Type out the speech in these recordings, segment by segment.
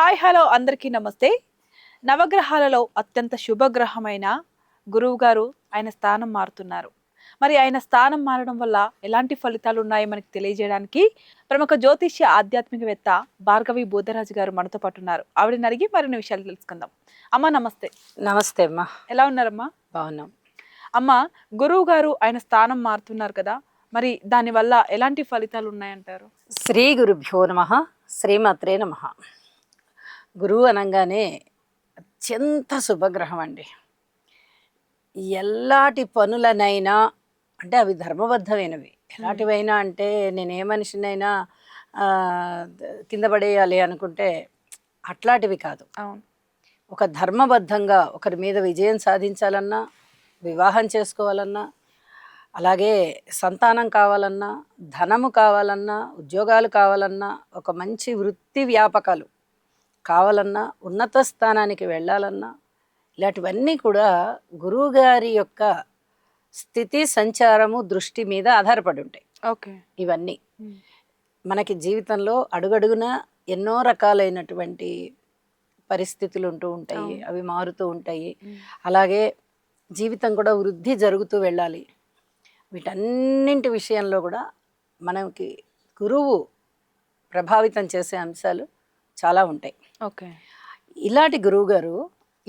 Hi hello అందరికీ నమస్తే. నవగ్రహాలలో అత్యంత శుభగ్రహమైన గురువు గారు ఆయన స్థానం మారుతున్నారు. మరి ఆయన స్థానం మారడం వల్ల ఎలాంటి ఫలితాలు ఉన్నాయో మనకి తెలియజేయడానికి ప్రముఖ జ్యోతిష్య ఆధ్యాత్మికవేత్త భార్గవి బోధరాజు గారు మనతో పాటు ఉన్నారు. ఆవిడని అడిగి మరిన్ని విషయాలు తెలుసుకుందాం. అమ్మ నమస్తే. నమస్తే అమ్మా. ఎలా ఉన్నారమ్మా? బాగున్నాం అమ్మ, గురువు గారు ఆయన స్థానం మారుతున్నారు కదా, మరి దానివల్ల ఎలాంటి ఫలితాలు ఉన్నాయంటారు? శ్రీ గురుభ్యో నమః. శ్రీమాత్రే నమః. గురువు అనగానే అత్యంత శుభగ్రహం అండి. ఎలాంటి పనులనైనా అంటే అవి ధర్మబద్ధమైనవి. ఎలాంటివైనా అంటే నేను ఏ మనిషినైనా కింద పడేయాలి అనుకుంటే అట్లాంటివి కాదు. అవును. ఒక ధర్మబద్ధంగా ఒకరి మీద విజయం సాధించాలన్నా, వివాహం చేసుకోవాలన్నా, అలాగే సంతానం కావాలన్నా, ధనము కావాలన్నా, ఉద్యోగాలు కావాలన్నా, ఒక మంచి వృత్తి వ్యాపకాలు కావాలన్నా, ఉన్నత స్థానానికి వెళ్ళాలన్నా, ఇలాంటివన్నీ కూడా గురువుగారి యొక్క స్థితి సంచారము దృష్టి మీద ఆధారపడి ఉంటాయి. ఓకే. ఇవన్నీ మనకి జీవితంలో అడుగడుగున ఎన్నో రకాలైనటువంటి పరిస్థితులు ఉంటూ ఉంటాయి, అవి మారుతూ ఉంటాయి. అలాగే జీవితం కూడా వృద్ధి జరుగుతూ వెళ్ళాలి. వీటన్నింటి విషయంలో కూడా మనకి గురువు ప్రభావితం చేసే అంశాలు చాలా ఉంటాయి. ఓకే. ఇలాంటి గురువు గారు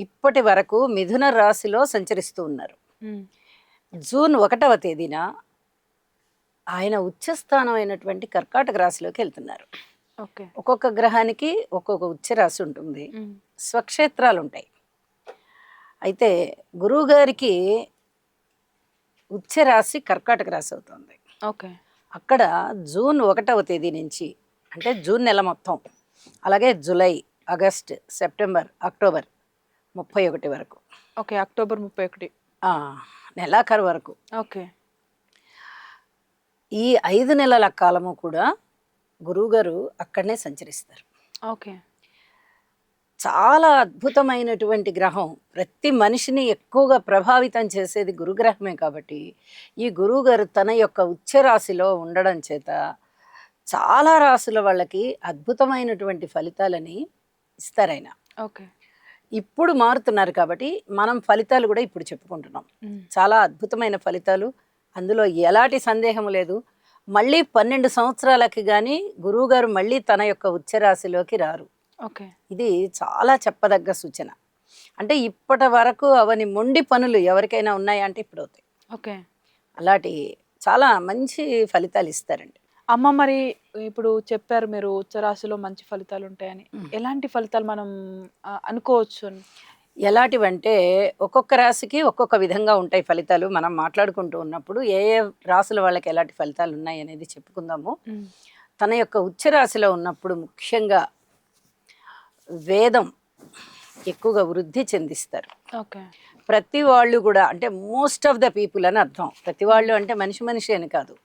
ఇప్పటి వరకు మిథున రాశిలో సంచరిస్తూ ఉన్నారు. జూన్ 1వ తేదీన ఆయన ఉచ్చస్థానం అయినటువంటి కర్కాటక రాశిలోకి వెళ్తున్నారు. ఓకే. ఒక్కొక్క గ్రహానికి ఒక్కొక్క ఉచ్చ రాశి ఉంటుంది, స్వక్షేత్రాలు ఉంటాయి. అయితే గురువు గారికి ఉచ్చ రాశి కర్కాటక రాశి అవుతుంది. ఓకే. అక్కడ జూన్ 1వ తేదీ నుంచి అంటే జూన్ నెల మొత్తం, అలాగే జూలై, ఆగస్ట్, సెప్టెంబర్, అక్టోబర్ 31 వరకు. ఓకే. అక్టోబర్ 31 నెలాఖరు వరకు. ఓకే. ఈ 5 నెలల కాలము కూడా గురువుగారు అక్కడనే సంచరిస్తారు. ఓకే. చాలా అద్భుతమైనటువంటి గ్రహం. ప్రతి మనిషిని ఎక్కువగా ప్రభావితం చేసేది గురుగ్రహమే. కాబట్టి ఈ గురువుగారు తన యొక్క ఉచ్చ రాశిలో ఉండడం చేత చాలా రాశుల వాళ్ళకి అద్భుతమైనటువంటి ఫలితాలని ఇస్తారాయన. ఓకే. ఇప్పుడు మారుతున్నారు కాబట్టి మనం ఫలితాలు కూడా ఇప్పుడు చెప్పుకుంటున్నాం. చాలా అద్భుతమైన ఫలితాలు, అందులో ఎలాంటి సందేహం లేదు. మళ్ళీ 12 సంవత్సరాలకి కానీ గురువుగారు మళ్ళీ తన యొక్క ఉచ్చ రాశిలోకి రారు. ఓకే. ఇది చాలా చెప్పదగ్గ సూచన. అంటే ఇప్పటి వరకు అవని మొండి పనులు ఎవరికైనా ఉన్నాయా అంటే ఇప్పుడు అవుతాయి. ఓకే. అలాంటి చాలా మంచి ఫలితాలు ఇస్తారండి. అమ్మ, మరి ఇప్పుడు చెప్పారు మీరు ఉచ్చరాశిలో మంచి ఫలితాలు ఉంటాయని. ఎలాంటి ఫలితాలు మనం అనుకోవచ్చు? ఎలాంటివంటే ఒక్కొక్క రాశికి ఒక్కొక్క విధంగా ఉంటాయి ఫలితాలు. మనం మాట్లాడుకుంటూ ఉన్నప్పుడు ఏ ఏ రాశుల వాళ్ళకి ఎలాంటి ఫలితాలు ఉన్నాయి అనేది చెప్పుకుందాము. తన యొక్క ఉచ్చ రాశిలో ఉన్నప్పుడు ముఖ్యంగా వేదం ఎక్కువగా వృద్ధి చెందిస్తారు. ఓకే. ప్రతి వాళ్ళు కూడా అంటే మోస్ట్ ఆఫ్ ద పీపుల్ అని అర్థం. ప్రతి వాళ్ళు అంటే మనిషి అని కాదు,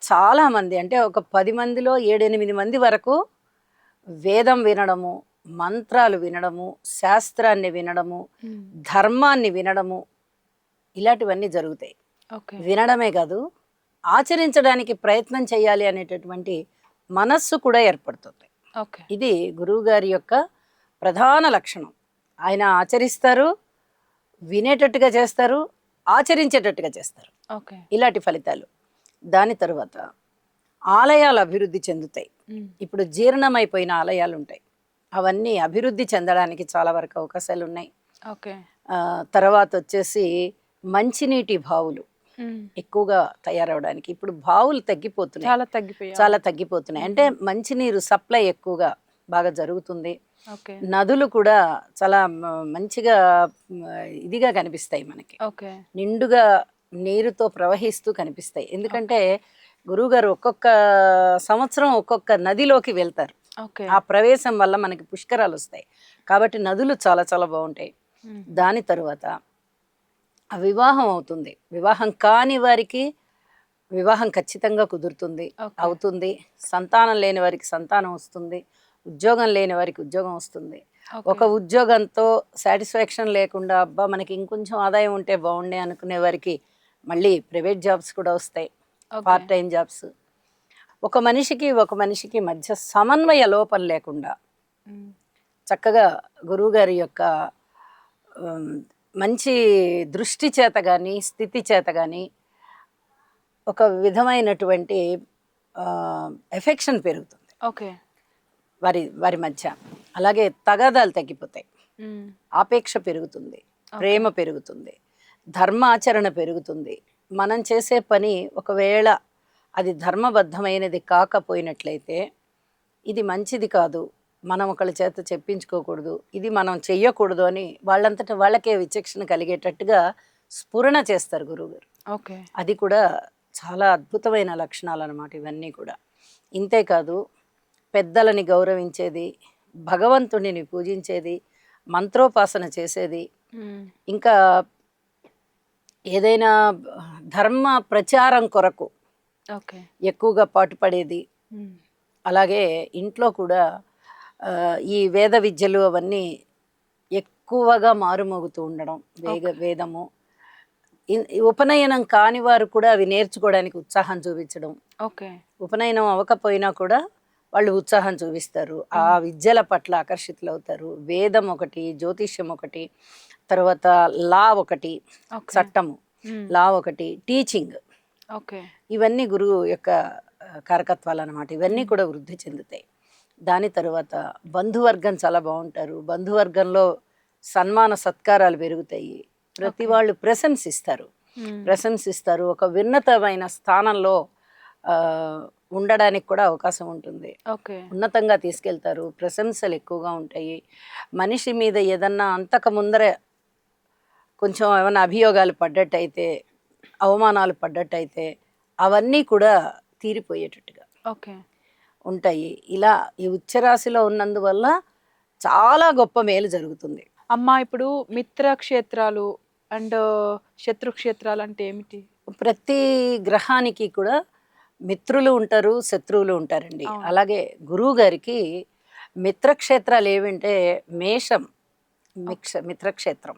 చాలామంది అంటే ఒక 10 మందిలో 7-8 మంది వరకు వేదం వినడము, మంత్రాలు వినడము, శాస్త్రాన్ని వినడము, ధర్మాన్ని వినడము, ఇలాంటివన్నీ జరుగుతాయి. వినడమే కాదు, ఆచరించడానికి ప్రయత్నం చేయాలి అనేటటువంటి మనస్సు కూడా ఏర్పడుతుంది. ఇది గురువుగారి యొక్క ప్రధాన లక్షణం. ఆయన ఆచరిస్తారు, వినేటట్టుగా చేస్తారు, ఆచరించేటట్టుగా చేస్తారు. ఇలాంటి ఫలితాలు. దాని తర్వాత ఆలయాలు అభివృద్ధి చెందుతాయి. ఇప్పుడు జీర్ణమైపోయిన ఆలయాలు ఉంటాయి, అవన్నీ అభివృద్ధి చెందడానికి చాలా వరకు అవకాశాలు ఉన్నాయి. తర్వాత వచ్చేసి మంచినీటి బావులు ఎక్కువగా తయారవడానికి. ఇప్పుడు బావులు చాలా తగ్గిపోతున్నాయి. అంటే మంచినీరు సప్లై ఎక్కువగా బాగా జరుగుతుంది. నదులు కూడా చాలా మంచిగా ఇదిగా కనిపిస్తాయి మనకి, నిండుగా నీరుతో ప్రవహిస్తూ కనిపిస్తాయి. ఎందుకంటే గురువుగారు ఒక్కొక్క సంవత్సరం ఒక్కొక్క నదిలోకి వెళ్తారు. ఆ ప్రవేశం వల్ల మనకి పుష్కరాలు వస్తాయి. కాబట్టి నదులు చాలా చాలా బాగుంటాయి. దాని తరువాత వివాహం అవుతుంది. వివాహం కాని వారికి వివాహం ఖచ్చితంగా కుదురుతుంది, అవుతుంది. సంతానం లేని వారికి సంతానం వస్తుంది. ఉద్యోగం లేని వారికి ఉద్యోగం వస్తుంది. ఒక ఉద్యోగంతో సాటిస్ఫాక్షన్ లేకుండా అబ్బా మనకి ఇంకొంచెం ఆదాయం ఉంటే బాగుండే అనుకునే వారికి మళ్ళీ ప్రైవేట్ జాబ్స్ కూడా వస్తాయి, పార్ట్ టైం జాబ్స్. ఒక మనిషికి మధ్య సమన్వయ లోపం లేకుండా చక్కగా గురువుగారి యొక్క ఉమ్, మంచి దృష్టి చేత కానీ స్థితి చేత కానీ ఒక విధమైనటువంటి ఎఫెక్షన్ పెరుగుతుంది ఓకే. వారి వారి మధ్య. అలాగే తగాదాలు తగ్గిపోతాయి, ఆపేక్ష పెరుగుతుంది, ప్రేమ పెరుగుతుంది, ధర్మాచరణ పెరుగుతుంది. మనం చేసే పని ఒకవేళ అది ధర్మబద్ధమైనది కాకపోయినట్లయితే ఇది మంచిది కాదు, మనం ఒకళ్ళ చేత చెప్పించుకోకూడదు, ఇది మనం చెయ్యకూడదు అని వాళ్ళంతటా వాళ్ళకే విచక్షణ కలిగేటట్టుగా స్ఫురణ చేస్తారు గురువుగారు. ఓకే. అది కూడా చాలా అద్భుతమైన లక్షణాలు అన్నమాట ఇవన్నీ కూడా. ఇంతేకాదు పెద్దలని గౌరవించేది, భగవంతుడిని పూజించేది, మంత్రోపాసన చేసేది, ఇంకా ఏదైనా ధర్మ ప్రచారం కొరకు ఓకే. ఎక్కువగా పాటుపడేది. అలాగే ఇంట్లో కూడా ఈ వేద విద్యలు అవన్నీ ఎక్కువగా మారుమోగుతూ ఉండడం, వేదము ఉపనయనం కాని వారు కూడా అవి నేర్చుకోవడానికి ఉత్సాహం చూపించడం. ఓకే. ఉపనయనం అవ్వకపోయినా కూడా వాళ్ళు ఉత్సాహం చూపిస్తారు, ఆ విద్యల పట్ల ఆకర్షితులు అవుతారు. వేదం ఒకటి, జ్యోతిష్యం ఒకటి, తర్వాత లా ఒకటి, చట్టము, లా ఒకటి, టీచింగ్, ఓకే, ఇవన్నీ గురువు యొక్క కారకత్వాలు అన్నమాట. ఇవన్నీ కూడా వృద్ధి చెందుతాయి. దాని తర్వాత బంధువర్గం చాలా బాగుంటారు. బంధువర్గంలో సన్మాన సత్కారాలు పెరుగుతాయి. ప్రతి వాళ్ళు ప్రశంసిస్తారు. ఒక ఉన్నతమైన స్థానంలో ఉండడానికి కూడా అవకాశం ఉంటుంది. ఓకే. ఉన్నతంగా తీసుకెళ్తారు. ప్రశంసలు ఎక్కువగా ఉంటాయి. మనిషి మీద ఏదన్నా అంతకు ముందరే కొంచెం ఏమైనా అభియోగాలు పడ్డట్టయితే, అవమానాలు పడ్డట్టయితే అవన్నీ కూడా తీరిపోయేటట్టుగా ఓకే ఉంటాయి. ఇలా ఈ ఉచ్చరాశిలో ఉన్నందువల్ల చాలా గొప్ప మేలు జరుగుతుంది. అమ్మ, ఇప్పుడు మిత్ర క్షేత్రాలు అండ్ శత్రుక్షేత్రాలు అంటే ఏమిటి? ప్రతి గ్రహానికి కూడా మిత్రులు ఉంటారు, శత్రువులు ఉంటారండి. అలాగే గురువు గారికి మిత్రక్షేత్రాలు ఏమంటే మేషం మిత్రక్షేత్రం,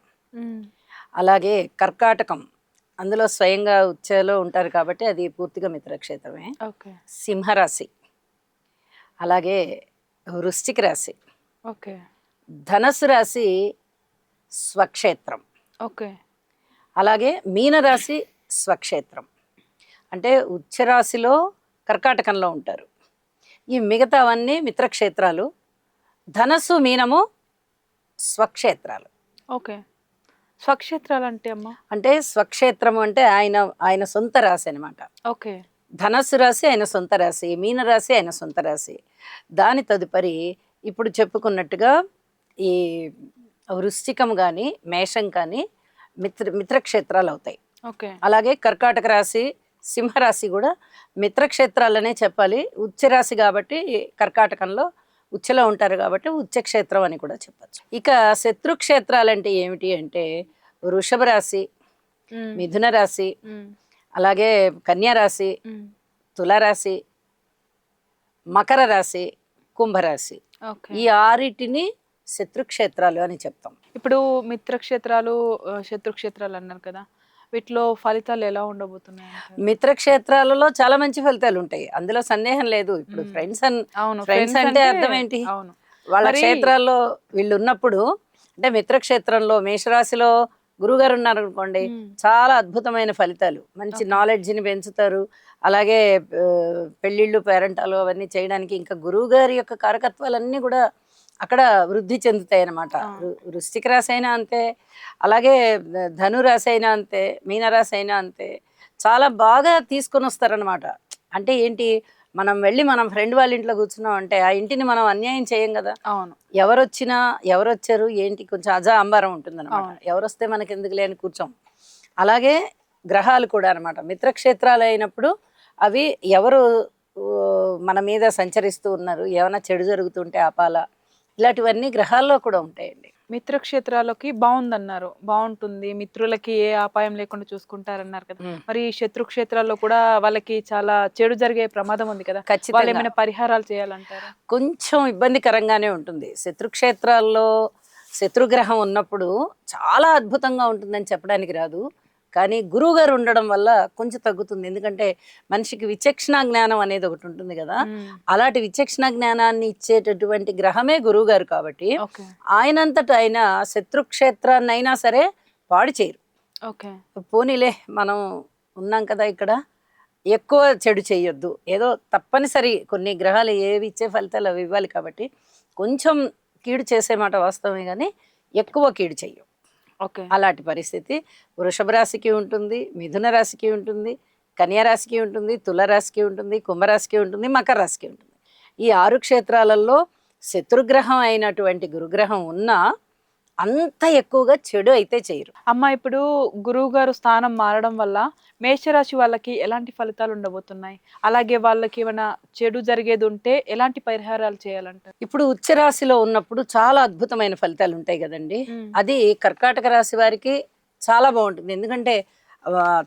అలాగే కర్కాటకం, అందులో స్వయంగా ఉచ్చలో ఉంటారు కాబట్టి అది పూర్తిగా మిత్రక్షేత్రమే. సింహరాశి, అలాగే వృశ్చిక రాశి, ధనస్సు రాశి స్వక్షేత్రం, అలాగే మీనరాశి స్వక్షేత్రం. అంటే ఉచ్చరాశిలో కర్కాటకంలో ఉంటారు. ఈ మిగతావన్నీ మిత్రక్షేత్రాలు. ధనస్సు, మీనము స్వక్షేత్రాలు. ఓకే. స్వక్షేత్రాలు అంటే అమ్మ? అంటే స్వక్షేత్రం అంటే ఆయన సొంత రాశి అనమాట. ఓకే. ధనస్సు రాశి ఆయన సొంత రాశి, మీనరాశి ఆయన సొంత రాశి. దాని తదుపరి ఇప్పుడు చెప్పుకున్నట్టుగా ఈ వృశ్చికం కానీ మేషం కానీ మిత్రక్షేత్రాలు అవుతాయి. అలాగే కర్కాటక రాశి, సింహరాశి కూడా మిత్రక్షేత్రాలనే చెప్పాలి. ఉచ్చరాశి కాబట్టి కర్కాటకంలో ఉచ్చలో ఉంటారు కాబట్టి ఉచ్చక్షేత్రం అని కూడా చెప్పచ్చు. ఇక శత్రుక్షేత్రాలు అంటే ఏమిటి అంటే వృషభ రాశి, మిథున రాశి, అలాగే కన్యా రాశి, తులారాశి, మకర రాశి, కుంభరాశి. ఈ ఆరిటిని శత్రుక్షేత్రాలు అని చెప్తాం. ఇప్పుడు మిత్రక్షేత్రాలు, శత్రుక్షేత్రాలు అన్నారు కదా, వీటిలో ఫలితాలు ఎలా ఉండబోతున్నాయి? మిత్రక్షేత్రాలలో చాలా మంచి ఫలితాలు ఉంటాయి, అందులో సందేహం లేదు. ఇప్పుడు ఫ్రెండ్స్ అంటే అర్థం ఏంటి? వాళ్ళ క్షేత్రాల్లో వీళ్ళు ఉన్నప్పుడు, అంటే మిత్రక్షేత్రంలో మేషరాశిలో గురువుగారు ఉన్నారు అనుకోండి, చాలా అద్భుతమైన ఫలితాలు, మంచి నాలెడ్జ్ని పెంచుతారు. అలాగే పెళ్ళిళ్ళు, పేరెంటాలు అవన్నీ చేయడానికి ఇంకా గురువు గారి యొక్క కారకత్వాలన్నీ కూడా అక్కడ వృద్ధి చెందుతాయి అన్నమాట. వృశ్చిక రాశి అయినా అంతే, అలాగే ధనురాశి అయినా అంతే, మీనరాశి అయినా అంతే, చాలా బాగా తీసుకొని వస్తారనమాట. అంటే ఏంటి, మనం వెళ్ళి మనం ఫ్రెండ్ వాళ్ళ ఇంట్లో కూర్చున్నాం అంటే ఆ ఇంటిని మనం అన్యాయం చేయం కదా. అవును. ఎవరొచ్చినా ఎవరొచ్చారు ఏంటి కొంచెం అజా అంబారం ఉంటుంది అనమాట. ఎవరొస్తే మనకి ఎందుకు లేని కూర్చోం. అలాగే గ్రహాలు కూడా అనమాట మిత్రక్షేత్రాలు అయినప్పుడు అవి ఎవరు మన మీద సంచరిస్తూ ఉన్నారు, ఏమైనా చెడు జరుగుతుంటే ఆపాలా, ఇలాంటివన్నీ గ్రహాల్లో కూడా ఉంటాయండి. మిత్రక్షేత్రాలకి బాగుందన్నారు, బాగుంటుంది, మిత్రులకి ఏ అపాయం లేకుండా చూసుకుంటారన్నారు కదా. మరి శత్రుక్షేత్రాల్లో కూడా వాళ్ళకి చాలా చెడు జరిగే ప్రమాదం ఉంది కదా, వాళ్ళు ఏమైనా పరిహారాలు చేయాలంటారా? కొంచెం ఇబ్బందికరంగానే ఉంటుంది. శత్రుక్షేత్రాల్లో శత్రుగ్రహం ఉన్నప్పుడు చాలా అద్భుతంగా ఉంటుందని చెప్పడానికి రాదు, కానీ గురువు గారు ఉండడం వల్ల కొంచెం తగ్గుతుంది. ఎందుకంటే మనిషికి విచక్షణ జ్ఞానం అనేది ఒకటి ఉంటుంది కదా, అలాంటి విచక్షణ జ్ఞానాన్ని ఇచ్చేటటువంటి గ్రహమే గురువు గారు. కాబట్టి ఓకే ఆయనంతట ఆయన శత్రుక్షేత్రాన్ని అయినా సరే పాడు చేయరు. ఓకే పోనీలే మనం ఉన్నాం కదా ఇక్కడ, ఎక్కువ చెడు చేయొద్దు, ఏదో తప్పనిసరి కొన్ని గ్రహాలు ఏవి ఇచ్చే ఫలితాలు అవి ఇవ్వాలి కాబట్టి కొంచెం కీడు చేసే మాట వాస్తవమే, కానీ ఎక్కువ కీడు చెయ్యం. ఓకే అలాంటి పరిస్థితి వృషభ రాశికి ఉంటుంది, మిథున రాశికి ఉంటుంది, కన్యా రాశికి ఉంటుంది, తులరాశికి ఉంటుంది, కుంభరాశికి ఉంటుంది, మకర రాశికి ఉంటుంది. ఈ 6 క్షేత్రాలలో శత్రుగ్రహం అయినటువంటి గురుగ్రహం ఉన్నా అంత ఎక్కువగా చెడు అయితే చేయరు. అమ్మ, ఇప్పుడు గురువు గారు స్థానం మారడం వల్ల మేషరాశి వాళ్ళకి ఎలాంటి ఫలితాలు ఉండబోతున్నాయి? అలాగే వాళ్ళకి ఏమైనా చెడు జరిగేది ఉంటే ఎలాంటి పరిహారాలు చేయాలంటారు? ఇప్పుడు ఉచ్చ రాశిలో ఉన్నప్పుడు చాలా అద్భుతమైన ఫలితాలు ఉంటాయి కదండి. అది కర్కాటక రాశి వారికి చాలా బాగుంటుంది. ఎందుకంటే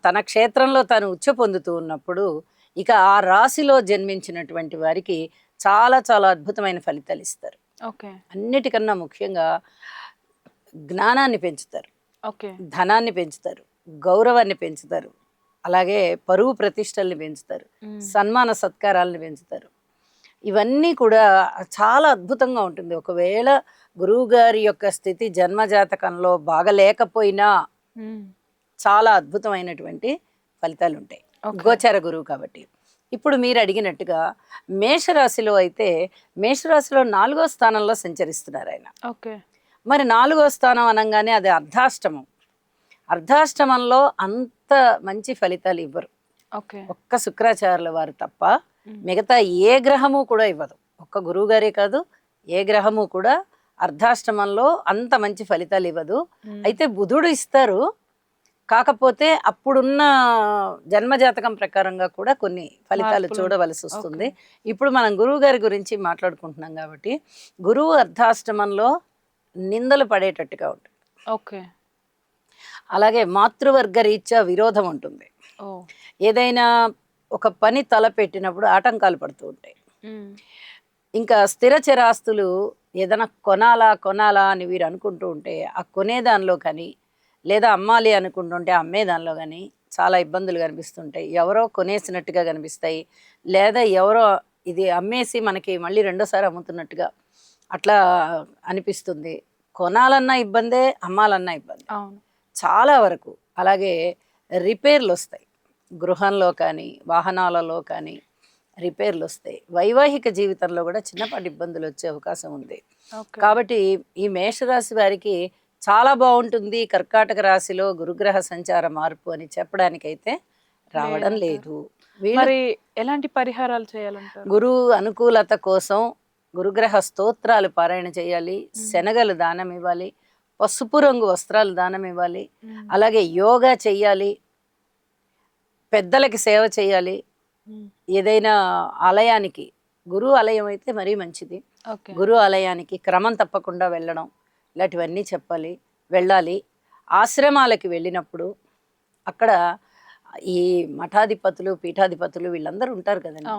తన క్షేత్రంలో తను ఉచ్చ పొందుతూ ఉన్నప్పుడు ఇక ఆ రాశిలో జన్మించినటువంటి వారికి చాలా చాలా అద్భుతమైన ఫలితాలు ఇస్తారు. ఓకే అన్నిటికన్నా ముఖ్యంగా జ్ఞానాన్ని పెంచుతారు, ఓకే ధనాన్ని పెంచుతారు, గౌరవాన్ని పెంచుతారు, అలాగే పరువు ప్రతిష్టల్ని పెంచుతారు, సన్మాన సత్కారాలను పెంచుతారు. ఇవన్నీ కూడా చాలా అద్భుతంగా ఉంటుంది. ఒకవేళ గురువు గారి యొక్క స్థితి జన్మజాతకంలో బాగలేకపోయినా చాలా అద్భుతమైనటువంటి ఫలితాలు ఉంటాయి, గోచర గురువు కాబట్టి. ఇప్పుడు మీరు అడిగినట్టుగా మేషరాశిలో అయితే మేషరాశిలో 4వ స్థానంలో సంచరిస్తున్నారు ఆయన. ఓకే మరి 4వ స్థానం అనగానే అది అర్ధాష్టమం. అర్ధాష్టమంలో అంత మంచి ఫలితాలు ఇవ్వరు, ఓకే ఒక్క శుక్రాచార్యుల వారు తప్ప మిగతా ఏ గ్రహము కూడా ఇవ్వదు. ఒక్క గురువు గారే కాదు, ఏ గ్రహము కూడా అర్ధాష్టమంలో అంత మంచి ఫలితాలు ఇవ్వదు. అయితే బుధుడు ఇస్తారు, కాకపోతే అప్పుడున్న జన్మజాతకం ప్రకారంగా కూడా కొన్ని ఫలితాలు చూడవలసి వస్తుంది. ఇప్పుడు మనం గురువు గారి గురించి మాట్లాడుకుంటున్నాం కాబట్టి గురువు అర్ధాష్టమంలో నిందలు పడేటట్టుగా ఉంటుంది. ఓకే అలాగే మాతృవర్గ రీత్యా విరోధం ఉంటుంది. ఏదైనా ఒక పని తలపెట్టినప్పుడు ఆటంకాలు పడుతూ ఉంటాయి. ఇంకా స్థిర చరాస్తులు ఏదైనా కొనాలా అని వీరు అనుకుంటూ ఉంటే ఆ కొనేదానిలో కానీ, లేదా అమ్మాలి అనుకుంటుంటే అమ్మేదానిలో కానీ చాలా ఇబ్బందులు కనిపిస్తుంటాయి. ఎవరో కొనేసినట్టుగా కనిపిస్తాయి, లేదా ఎవరో ఇది అమ్మేసి మనకి మళ్ళీ రెండోసారి అమ్ముతున్నట్టుగా అట్లా అనిపిస్తుంది. కొనాలన్నా ఇబ్బందే, అమ్మాలన్నా ఇబ్బంది చాలా వరకు. అలాగే రిపేర్లు వస్తాయి, గృహంలో కానీ వాహనాలలో కానీ రిపేర్లు వస్తాయి. వైవాహిక జీవితంలో కూడా చిన్నపాటి ఇబ్బందులు వచ్చే అవకాశం ఉంది. కాబట్టి ఈ మేషరాశి వారికి చాలా బాగుంటుంది కర్కాటక రాశిలో గురుగ్రహ సంచార మార్పు అని చెప్పడానికైతే రావడం లేదు. మరి ఎలాంటి పరిహారాలు చేయాలంటారు? గురువు అనుకూలత కోసం గురుగ్రహ స్తోత్రాలు పారాయణ చేయాలి, శనగలు దానం ఇవ్వాలి, పసుపు రంగు వస్త్రాలు దానం ఇవ్వాలి, అలాగే యోగా చెయ్యాలి, పెద్దలకి సేవ చేయాలి. ఏదైనా ఆలయానికి, గురు ఆలయం అయితే మరీ మంచిది, గురు ఆలయానికి క్రమం తప్పకుండా వెళ్ళడం, ఇలాంటివన్నీ చెప్పాలి, వెళ్ళాలి. ఆశ్రమాలకి వెళ్ళినప్పుడు అక్కడ ఈ మఠాధిపతులు పీఠాధిపతులు వీళ్ళందరూ ఉంటారు కదండి,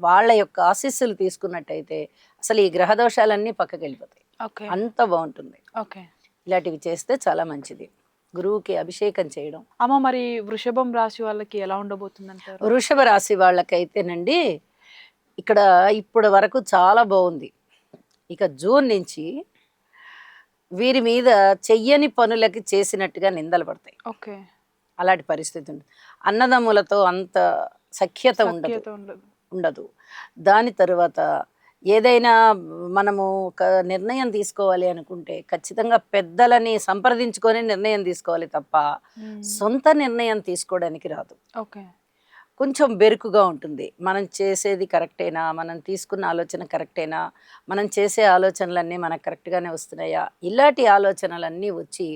వాళ్ళ యొక్క ఆశీస్సులు తీసుకున్నట్టయితే అసలు ఈ గ్రహ దోషాలన్నీ పక్కకి వెళ్ళిపోతాయి, అంత బాగుంటుంది. ఇలాంటివి చేస్తే చాలా మంచిది. గురువుకి అభిషేకం చేయడం. అమ్మ, మరి వృషభం రాశి వాళ్ళకి ఎలా ఉండబోతుంది అంటారు? వృషభ రాశి వాళ్ళకైతేనండి ఇక్కడ ఇప్పటి వరకు చాలా బాగుంది. ఇక జూన్ నుంచి వీరి మీద చెయ్యని పనులకి చేసినట్టుగా నిందలు పడతాయి. ఓకే అలాంటి పరిస్థితి ఉంది. అన్నదమ్ములతో అంత సఖ్యత ఉండదు. దాని తర్వాత ఏదైనా మనము ఒక నిర్ణయం తీసుకోవాలి అనుకుంటే ఖచ్చితంగా పెద్దలని సంప్రదించుకొని నిర్ణయం తీసుకోవాలి తప్ప సొంత నిర్ణయం తీసుకోవడానికి రాదు. కొంచెం బెరుకుగా ఉంటుంది. మనం చేసేది కరెక్టేనా, మనం తీసుకున్న ఆలోచన కరెక్టేనా, మనం చేసే ఆలోచనలన్నీ మనకు కరెక్ట్గానే వస్తున్నాయా, ఇలాంటి ఆలోచనలన్నీ వచ్చి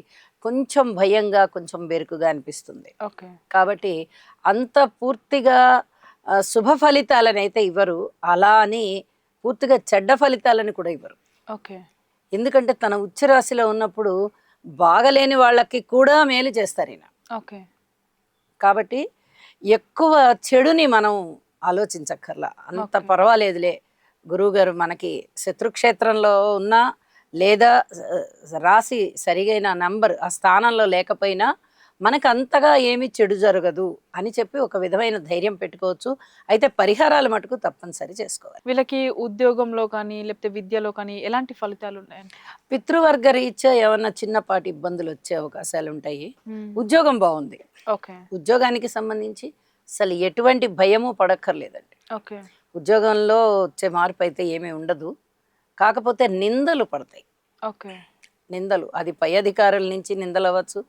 కొంచెం భయంగా, కొంచెం బెరుకుగా అనిపిస్తుంది. కాబట్టి అంత పూర్తిగా శుభ ఫలితాలను అయితే ఇవ్వరు, అలా అని పూర్తిగా చెడ్డ ఫలితాలను కూడా ఇవ్వరు. ఎందుకంటే తన ఉచ్చరాశిలో ఉన్నప్పుడు బాగలేని వాళ్ళకి కూడా మేలు చేస్తారు ఈయన. కాబట్టి ఎక్కువ చెడుని మనం ఆలోచించక్కర్లా, అంత పర్వాలేదులే. గురువుగారు మనకి శత్రుక్షేత్రంలో ఉన్నా లేదా రాశి సరిగైన నంబర్ ఆ స్థానంలో లేకపోయినా మనకు అంతగా ఏమీ చెడు జరగదు అని చెప్పి ఒక విధమైన ధైర్యం పెట్టుకోవచ్చు. అయితే పరిహారాలు మటుకు తప్పనిసరి చేసుకోవాలి. వీళ్ళకి ఉద్యోగంలో కానీ లేకపోతే విద్యలో కానీ ఎలాంటి ఫలితాలు ఉన్నాయండి? పితృవర్గ రీత్యా ఏమన్నా చిన్నపాటి ఇబ్బందులు వచ్చే అవకాశాలు ఉంటాయి. ఉద్యోగం బాగుంది. ఓకే. ఉద్యోగానికి సంబంధించి అసలు ఎటువంటి భయము పడక్కర్లేదండి. ఓకే. ఉద్యోగంలో వచ్చే మార్పు అయితే ఏమీ ఉండదు. కాకపోతే నిందలు పడతాయి. ఓకే. నిందలు అది పై అధికారుల నుంచి నిందలు అవ్వచ్చు,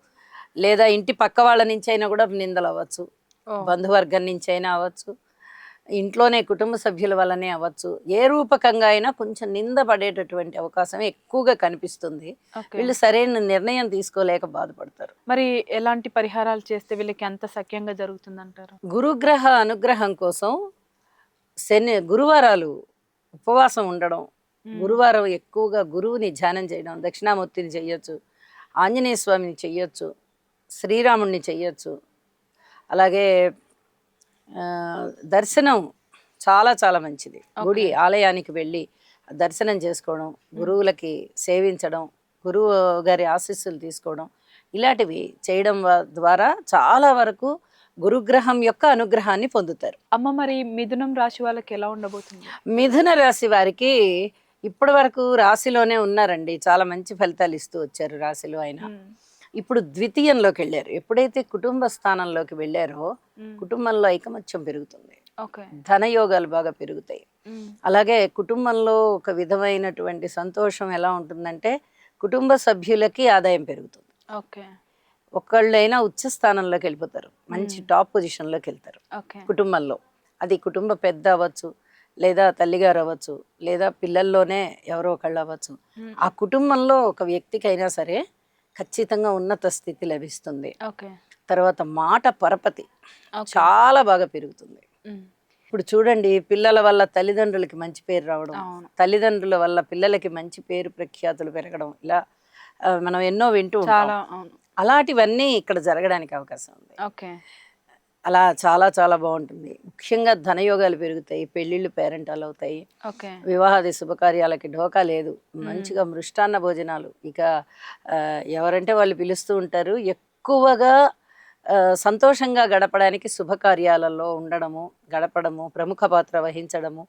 లేదా ఇంటి పక్క వాళ్ళ నుంచి అయినా కూడా నిందలు అవ్వచ్చు, బంధువర్గం నుంచి అయినా అవ్వచ్చు, ఇంట్లోనే కుటుంబ సభ్యుల వల్లనే అవ్వచ్చు. ఏ రూపకంగా అయినా కొంచెం నింద పడేటటువంటి అవకాశం ఎక్కువగా కనిపిస్తుంది. వీళ్ళు సరైన నిర్ణయం తీసుకోలేక బాధపడతారు. మరి ఎలాంటి పరిహారాలు చేస్తే వీళ్ళకి అంత సఖ్యంగా జరుగుతుందంటారు? గురుగ్రహ అనుగ్రహం కోసం గురువారాలు ఉపవాసం ఉండడం, గురువారం ఎక్కువగా గురువుని ధ్యానం చేయడం, దక్షిణామూర్తిని చెయ్యొచ్చు, ఆంజనేయ స్వామిని చెయ్యొచ్చు, శ్రీరాముడిని చెయ్యొచ్చు. అలాగే దర్శనం చాలా చాలా మంచిది. గుడి ఆలయానికి వెళ్ళి దర్శనం చేసుకోవడం, గురువులకి సేవించడం, గురువు గారి ఆశీస్సులు తీసుకోవడం, ఇలాంటివి చేయడం ద్వారా చాలా వరకు గురుగ్రహం యొక్క అనుగ్రహాన్ని పొందుతారు. అమ్మ, మరి మిథునం రాశి వాళ్ళకి ఎలా ఉండబోతుంది? మిథున రాశి వారికి ఇప్పటి వరకు రాశిలోనే ఉన్నారండి. చాలా మంచి ఫలితాలు ఇస్తూ వచ్చారు రాశిలో. ఆయన ఇప్పుడు ద్వితీయంలోకి వెళ్ళారు. ఎప్పుడైతే కుటుంబ స్థానంలోకి వెళ్ళారో కుటుంబంలో ఐకమత్యం పెరుగుతుంది, ధనయోగాలు బాగా పెరుగుతాయి. అలాగే కుటుంబంలో ఒక విధమైనటువంటి సంతోషం ఎలా ఉంటుందంటే కుటుంబ సభ్యులకి ఆదాయం పెరుగుతుంది. ఒకళ్ళైనా ఉచ్చ స్థానంలోకి వెళ్ళిపోతారు, మంచి టాప్ పొజిషన్లోకి వెళ్తారు కుటుంబంలో. అది కుటుంబ పెద్ద అవ్వచ్చు, లేదా తల్లిగారు అవ్వచ్చు, లేదా పిల్లల్లోనే ఎవరో ఒకళ్ళు అవ్వచ్చు. ఆ కుటుంబంలో ఒక వ్యక్తికైనా సరే ఖచ్చితంగా ఉన్నత స్థితి లభిస్తుంది. తర్వాత మాట పరపతి చాలా బాగా పెరుగుతుంది. ఇప్పుడు చూడండి, పిల్లల వల్ల తల్లిదండ్రులకి మంచి పేరు రావడం, తల్లిదండ్రుల వల్ల పిల్లలకి మంచి పేరు ప్రఖ్యాతులు పెరగడం, ఇలా మనం ఎన్నో వింటూ ఉంటాం. అలాంటివన్నీ ఇక్కడ జరగడానికి అవకాశం ఉంది. అలా చాలా చాలా బాగుంటుంది. ముఖ్యంగా ధనయోగాలు పెరుగుతాయి, పెళ్లిళ్ళు పేరెంటాలు అవుతాయి, వివాహాది శుభకార్యాలకి ఢోకా లేదు, మంచిగా మృష్టాన్న భోజనాలు. ఇక ఎవరంటే వాళ్ళు పిలుస్తూ ఉంటారు. ఎక్కువగా సంతోషంగా గడపడానికి శుభకార్యాలలో ఉండడము, గడపడము, ప్రముఖ పాత్ర వహించడము,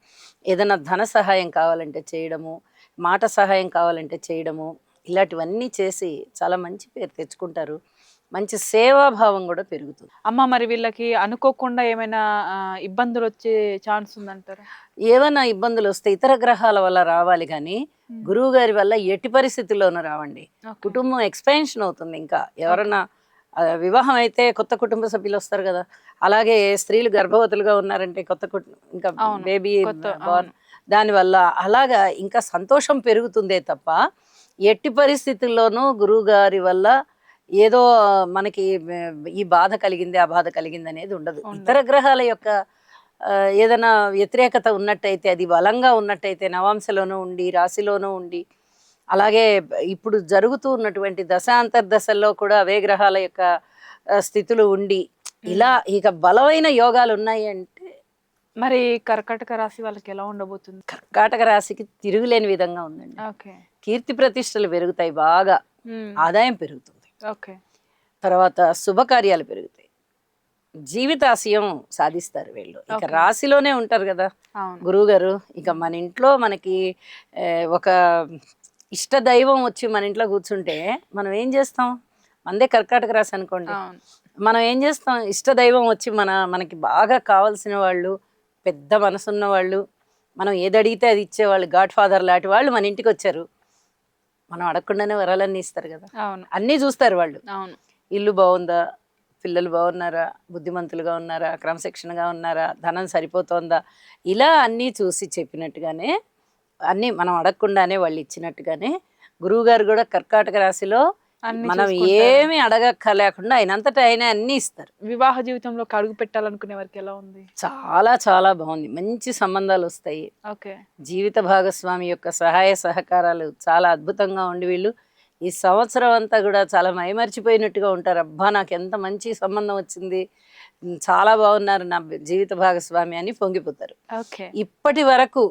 ఏదైనా ధన సహాయం కావాలంటే చేయడము, మాట సహాయం కావాలంటే చేయడము, ఇలాంటివన్నీ చేసి చాలా మంచి పేరు తెచ్చుకుంటారు. మంచి సేవాభావం కూడా పెరుగుతుంది. అమ్మ, మరి వీళ్ళకి అనుకోకుండా ఏమైనా ఇబ్బందులు వచ్చే ఛాన్స్ ఉందంటారు? ఏమైనా ఇబ్బందులు వస్తే ఇతర గ్రహాల వల్ల రావాలి, కానీ గురువు గారి వల్ల ఎట్టి పరిస్థితుల్లోనూ రావండి. కుటుంబం ఎక్స్పాన్షన్ అవుతుంది. ఇంకా ఎవరన్నా వివాహం అయితే కొత్త కుటుంబ సభ్యులు వస్తారు కదా, అలాగే స్త్రీలు గర్భవతులుగా ఉన్నారంటే కొత్త ఇంకా బేబీ దానివల్ల అలాగా ఇంకా సంతోషం పెరుగుతుందే తప్ప ఎట్టి పరిస్థితుల్లోనూ గురువు గారి వల్ల ఏదో మనకి ఈ బాధ కలిగింది, ఆ బాధ కలిగింది అనేది ఉండదు. ఇతర గ్రహాల యొక్క ఏదైనా వ్యతిరేకత ఉన్నట్టయితే, అది బలంగా ఉన్నట్టయితే, నవాంశలోనూ ఉండి రాశిలోనూ ఉండి, అలాగే ఇప్పుడు జరుగుతూ ఉన్నటువంటి దశాంతర్దశల్లో కూడా అవే గ్రహాల యొక్క స్థితులు ఉండి, ఇలా ఇక బలమైన యోగాలు ఉన్నాయి అంటే. మరి కర్కాటక రాశి వాళ్ళకి ఎలా ఉండబోతుంది? కర్కాటక రాశికి తిరుగులేని విధంగా ఉందండి. కీర్తి ప్రతిష్టలు పెరుగుతాయి, బాగా ఆదాయం పెరుగుతుంది, తర్వాత శుభకార్యాలు పెరుగుతాయి, జీవితాశయం సాధిస్తారు వీళ్ళు. ఇక రాశిలోనే ఉంటారు కదా గురువు గారు. ఇక మన ఇంట్లో మనకి ఒక ఇష్ట దైవం వచ్చి మన ఇంట్లో కూర్చుంటే మనం ఏం చేస్తాం? మనదే కర్కాటక రాశి అనుకోండి, మనం ఏం చేస్తాం? ఇష్ట దైవం వచ్చి మనకి బాగా కావాల్సిన వాళ్ళు, పెద్ద మనసున్న వాళ్ళు, మనం ఏది అడిగితే అది ఇచ్చేవాళ్ళు, గాడ్ ఫాదర్ లాంటి వాళ్ళు మన ఇంటికి వచ్చారు. మనం అడగకుండానే వరాలన్నీ ఇస్తారు కదా, అన్నీ చూస్తారు వాళ్ళు. ఇల్లు బాగుందా, పిల్లలు బాగున్నారా, బుద్ధిమంతులుగా ఉన్నారా, క్రమశిక్షణగా ఉన్నారా, ధనం సరిపోతుందా, ఇలా అన్నీ చూసి చెప్పినట్టుగానే, అన్నీ మనం అడగకుండానే వాళ్ళు ఇచ్చినట్టుగానే గురువుగారు కూడా కర్కాటక రాశిలో మనం ఏమి అడగక్కర్లేకుండా అయినంతటా ఆయన అన్ని ఇస్తారు. వివాహ జీవితంలో అడుగు పెట్టాలనుకునే వారికి ఎలా ఉంది? చాలా చాలా బాగుంది. మంచి సంబంధాలు వస్తాయి. జీవిత భాగస్వామి యొక్క సహాయ సహకారాలు చాలా అద్భుతంగా ఉండి వీళ్ళు ఈ సంవత్సరం అంతా కూడా చాలా మైమర్చిపోయినట్టుగా ఉంటారు. అబ్బా, నాకు ఎంత మంచి సంబంధం వచ్చింది, చాలా బాగున్నారు నా జీవిత భాగస్వామి అని పొంగిపోతారు. ఇప్పటి వరకు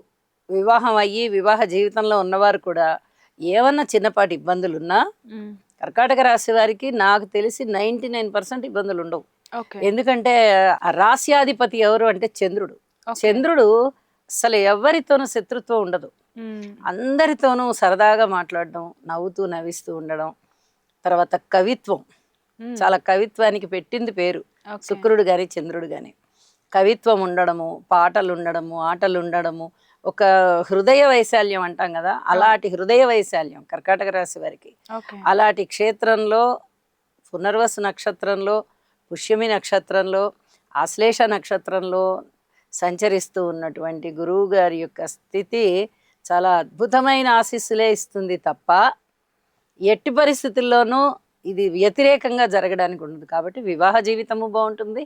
వివాహం అయ్యి వివాహ జీవితంలో ఉన్నవారు కూడా ఏమన్నా చిన్నపాటి ఇబ్బందులు ఉన్నా కర్కాటక రాశి వారికి నాకు తెలిసి 99% ఇబ్బందులు ఉండవు. ఓకే. ఎందుకంటే ఆ రాశ్యాధిపతి ఎవరు అంటే చంద్రుడు. ఓకే. చంద్రుడు అసలు ఎవరితోనూ శత్రుత్వం ఉండదు. మ్మ్. అందరితోనూ సరదాగా మాట్లాడడం, నవ్వుతూ నవ్విస్తూ ఉండడం. తర్వాత కవిత్వం, మ్మ్. చాలా కవిత్వానికి పెట్టింది పేరు. ఓకే. శుక్రుడు గాని చంద్రుడు గాని కవిత్వం ఉండడము, పాటలు ఉండడము, ఆటలు ఉండడము, ఒక హృదయ వైశాల్యం అంటాం కదా, అలాంటి హృదయ వైశాల్యం కర్కాటక రాశి వారికి. ఓకే. అలాంటి క్షేత్రంలో పునర్వసు నక్షత్రంలో, పుష్యమి నక్షత్రంలో, ఆశ్లేష నక్షత్రంలో సంచరిస్తూ ఉన్నటువంటి గురువు గారి యొక్క స్థితి చాలా అద్భుతమైన ఆశీస్సులే ఇస్తుంది తప్ప ఎట్టి పరిస్థితుల్లోనూ ఇది వ్యతిరేకంగా జరగడానికి ఉండదు. కాబట్టి వివాహ జీవితము బాగుంటుంది,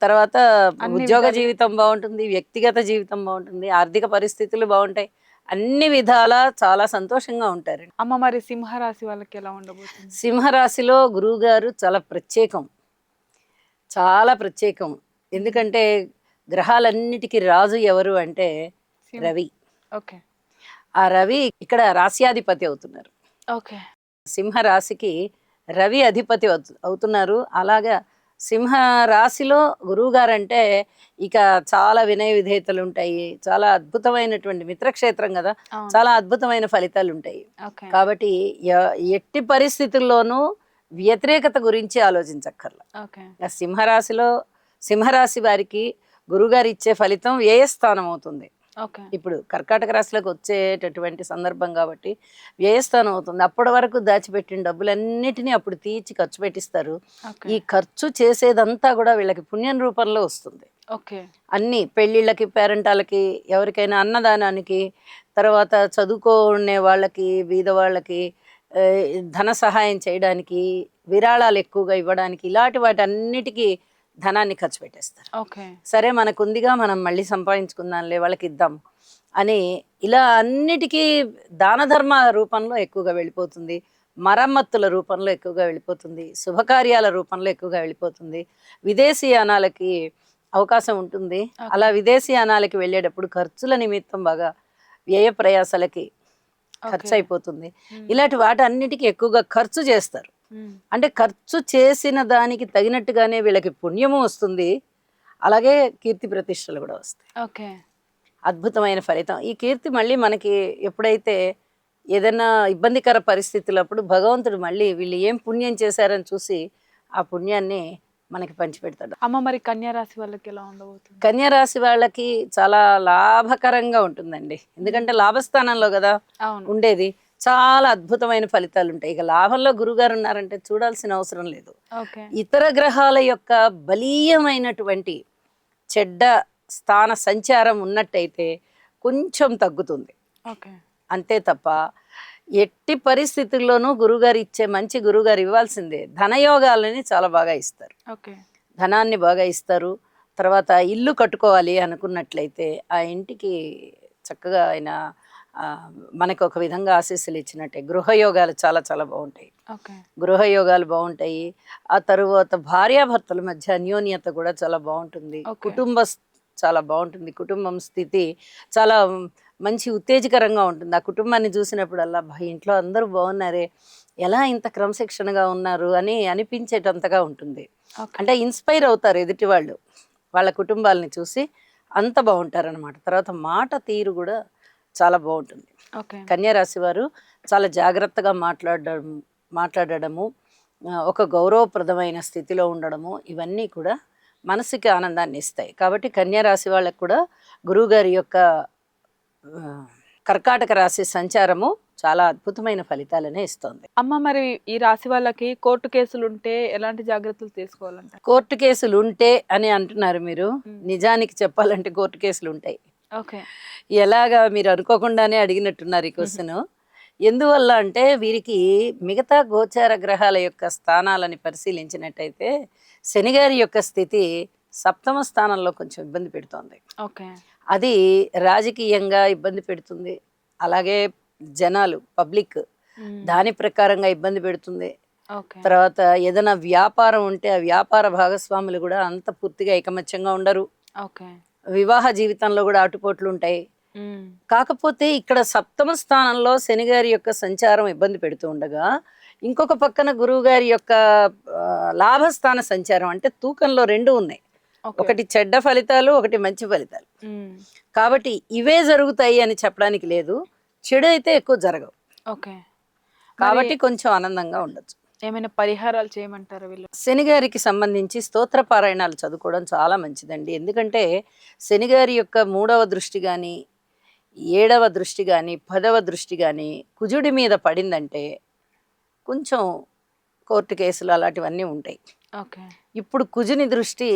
తర్వాత అన్ని ఉద్యోగ విధాలుగా. జీవితం బాగుంటుంది, వ్యక్తిగత జీవితం బాగుంటుంది, ఆర్థిక పరిస్థితులు బాగుంటాయి, అన్ని విధాల చాలా సంతోషంగా ఉంటారు. అమ్మ మరి సింహరాశి వాళ్ళకి ఎలా ఉండబోతుంది? సింహరాశిలో గురువు గారు చాలా ప్రత్యేకం, చాలా ప్రత్యేకం. ఎందుకంటే గ్రహాలన్నిటికీ రాజు ఎవరు అంటే సింహ- రవి. ఓకే. ఆ రవి ఇక్కడ రాశ్యాధిపతి అవుతున్నారు. ఓకే. సింహ రాశికి రవి అధిపతి అవుతున్నారు. అలాగా సింహ రాశిలో గురువు గారు అంటే ఇక చాలా వినయ విధేయతలు ఉంటాయి, చాలా అద్భుతమైనటువంటి మిత్రక్షేత్రం కదా, అవును. చాలా అద్భుతమైన ఫలితాలు ఉంటాయి. ఓకే. కాబట్టి ఎట్టి పరిస్థితుల్లోనూ వ్యతిరేకత గురించి ఆలోచించక్కర్లా. ఓకే. ఆ సింహరాశి వారికి గురుగారు ఇచ్చే ఫలితం వ్యయస్థానం అవుతుంది. ఓకే. ఇప్పుడు కర్కాటక రాశిలోకి వచ్చేటటువంటి సందర్భం కాబట్టి వ్యయస్థానం అవుతుంది. అప్పటి వరకు దాచిపెట్టిన డబ్బులన్నిటినీ అప్పుడు తీర్చి ఖర్చు పెట్టిస్తారు. ఓకే. ఈ ఖర్చు చేసేదంతా కూడా వీళ్ళకి పుణ్యం రూపంలో వస్తుంది. ఓకే. అన్ని పెళ్ళిళ్ళకి, పేరెంటాలకి, ఎవరికైనా అన్నదానానికి, తర్వాత చదువుకునే వాళ్ళకి, బీద వాళ్ళకి ఆ, ధన సహాయం చేయడానికి, విరాళాలు ఎక్కువగా ఇవ్వడానికి, ఇలాంటి వాటి అన్నిటికీ ధనాన్ని ఖర్చు పెట్టేస్తారు. ఓకే. సరే మనకుందిగా మనం మళ్ళీ సంపాదించుకుందాంలే వాళ్ళకి ఇద్దాం అని ఇలా అన్నిటికీ దాన ధర్మ రూపంలో ఎక్కువగా వెళ్ళిపోతుంది, మరమ్మతుల రూపంలో ఎక్కువగా వెళ్ళిపోతుంది, శుభకార్యాల రూపంలో ఎక్కువగా వెళ్ళిపోతుంది, విదేశీయానాలకి అవకాశం ఉంటుంది. అలా విదేశీయానాలకి వెళ్ళేటప్పుడు ఖర్చుల నిమిత్తం బాగా వ్యయ ప్రయాసాలకి ఖర్చు అయిపోతుంది. ఇలాంటి వాటి అన్నిటికీ ఎక్కువగా ఖర్చు చేస్తారు. మ్మ్. అంటే ఖర్చు చేసిన దానికి తగినట్టుగానే వీళ్ళకి పుణ్యము వస్తుంది, అలాగే కీర్తి ప్రతిష్టలు కూడా వస్తాయి. ఓకే. అద్భుతమైన ఫలితం. ఈ కీర్తి మళ్ళీ మనకి ఎప్పుడైతే ఏదైనా ఇబ్బందికర పరిస్థితులప్పుడు భగవంతుడు మళ్ళీ వీళ్ళు ఏం పుణ్యం చేశారని చూసి ఆ పుణ్యాన్ని మనకి పంచిపెడతాడు. అమ్మ మరి కన్యా రాశి వాళ్ళకి ఎలా ఉండబోతుంది? కన్యా రాశి వాళ్ళకి చాలా లాభకరంగా ఉంటుందండి. ఎందుకంటే లాభస్థానంలో కదా అవును. ఉండేది, చాలా అద్భుతమైన ఫలితాలు ఉంటాయి. ఇక లాభంలో గురుగారు ఉన్నారంటే చూడాల్సిన అవసరం లేదు. ఓకే. ఇతర గ్రహాల యొక్క బలీయమైనటువంటి చెడ్డ స్థాన సంచారం ఉన్నట్టయితే కొంచెం తగ్గుతుంది, ఓకే. అంతే తప్ప ఎట్టి పరిస్థితుల్లోనూ గురుగారు ఇచ్చే మంచి గురుగారు ఇవ్వాల్సిందే. ధనయోగాలని చాలా బాగా ఇస్తారు, ఓకే. ధనాన్ని బాగా ఇస్తారు. తర్వాత ఇల్లు కట్టుకోవాలి అనుకున్నట్లయితే ఆ ఇంటికి చక్కగా ఆయన మనకు ఒక విధంగా ఆశీస్సులు ఇచ్చినట్టే. గృహయోగాలు చాలా చాలా బాగుంటాయి, ఓకే. గృహయోగాలు బాగుంటాయి. ఆ తరువాత భార్యాభర్తల మధ్య అన్యోన్యత కూడా చాలా బాగుంటుంది. ఓకే. చాలా బాగుంటుంది, కుటుంబం స్థితి చాలా మంచి ఉత్తేజకరంగా ఉంటుంది. ఆ కుటుంబాన్ని చూసినప్పుడల్లా ఇంట్లో అందరూ బాగున్నారే, ఎలా ఇంత క్రమశిక్షణగా ఉన్నారు అని అనిపించేటంతగా ఉంటుంది. ఓకే. అంటే ఇన్స్పైర్ అవుతారు ఎదుటి వాళ్ళు, వాళ్ళ కుటుంబాలని చూసి అంత బాగుంటారు అనమాట. తర్వాత మాట తీరు కూడా చాలా బాగుంటుంది. ఓకే. కన్యా రాశి వారు చాలా జాగ్రత్తగా మాట్లాడడము, ఒక గౌరవప్రదమైన స్థితిలో ఉండడము, ఇవన్నీ కూడా మనసుకి ఆనందాన్ని ఇస్తాయి. కాబట్టి కన్యా రాశి వాళ్ళకు కూడా గురువుగారి యొక్క కర్కాటక రాశి సంచారము చాలా అద్భుతమైన ఫలితాలనే ఇస్తుంది. అమ్మ మరి ఈ రాశి వాళ్ళకి కోర్టు కేసులు ఉంటే ఎలాంటి జాగ్రత్తలు తీసుకోవాలంట? కోర్టు కేసులు ఉంటే అని అంటున్నారు మీరు, నిజానికి చెప్పాలంటే కోర్టు కేసులు ఉంటాయి. ఓకే. ఎలాగా మీరు అనుకోకుండానే అడిగినట్టున్నారు ఈ క్వశ్చన్. ఎందువల్ల అంటే వీరికి మిగతా గోచార గ్రహాల యొక్క స్థానాలని పరిశీలించినట్టయితే శనిగారి యొక్క స్థితి సప్తమ స్థానంలో కొంచెం ఇబ్బంది పెడుతోంది. ఓకే. అది రాజకీయంగా ఇబ్బంది పెడుతుంది, అలాగే జనాలు పబ్లిక్ దాని ప్రకారంగా ఇబ్బంది పెడుతుంది. ఓకే. తర్వాత ఏదైనా వ్యాపారం ఉంటే ఆ వ్యాపార భాగస్వాములు కూడా అంత పూర్తిగా ఐకమత్యంగా ఉండరు. ఓకే. వివాహ జీవితంలో కూడా ఆటుపోట్లు ఉంటాయి. కాకపోతే ఇక్కడ సప్తమ స్థానంలో శనిగారి యొక్క సంచారం ఇబ్బంది పెడుతూ ఉండగా ఇంకొక పక్కన గురువు గారి యొక్క లాభస్థాన సంచారం అంటే తూకంలో 2 ఉన్నాయి. ఓకే. ఒకటి చెడ్డ ఫలితాలు, ఒకటి మంచి ఫలితాలు. మ్మ్. కాబట్టి ఇవే జరుగుతాయి అని చెప్పడానికి లేదు, చెడు అయితే ఎక్కువ జరగవు. ఓకే. కాబట్టి కొంచెం ఆనందంగా ఉండొచ్చు. ఏమైనా పరిహారాలు చేయమంటారా వీళ్ళు? శనిగారికి సంబంధించి స్తోత్ర పారాయణాలు చదువుకోవడం చాలా మంచిదండి. ఎందుకంటే శనిగారి యొక్క 3వ దృష్టి కానీ, 7వ దృష్టి కానీ, 10వ దృష్టి కానీ కుజుడి మీద పడిందంటే కొంచెం కోర్టు కేసులు అలాంటివన్నీ ఉంటాయి. ఓకే. ఇప్పుడు కుజుని దృష్టి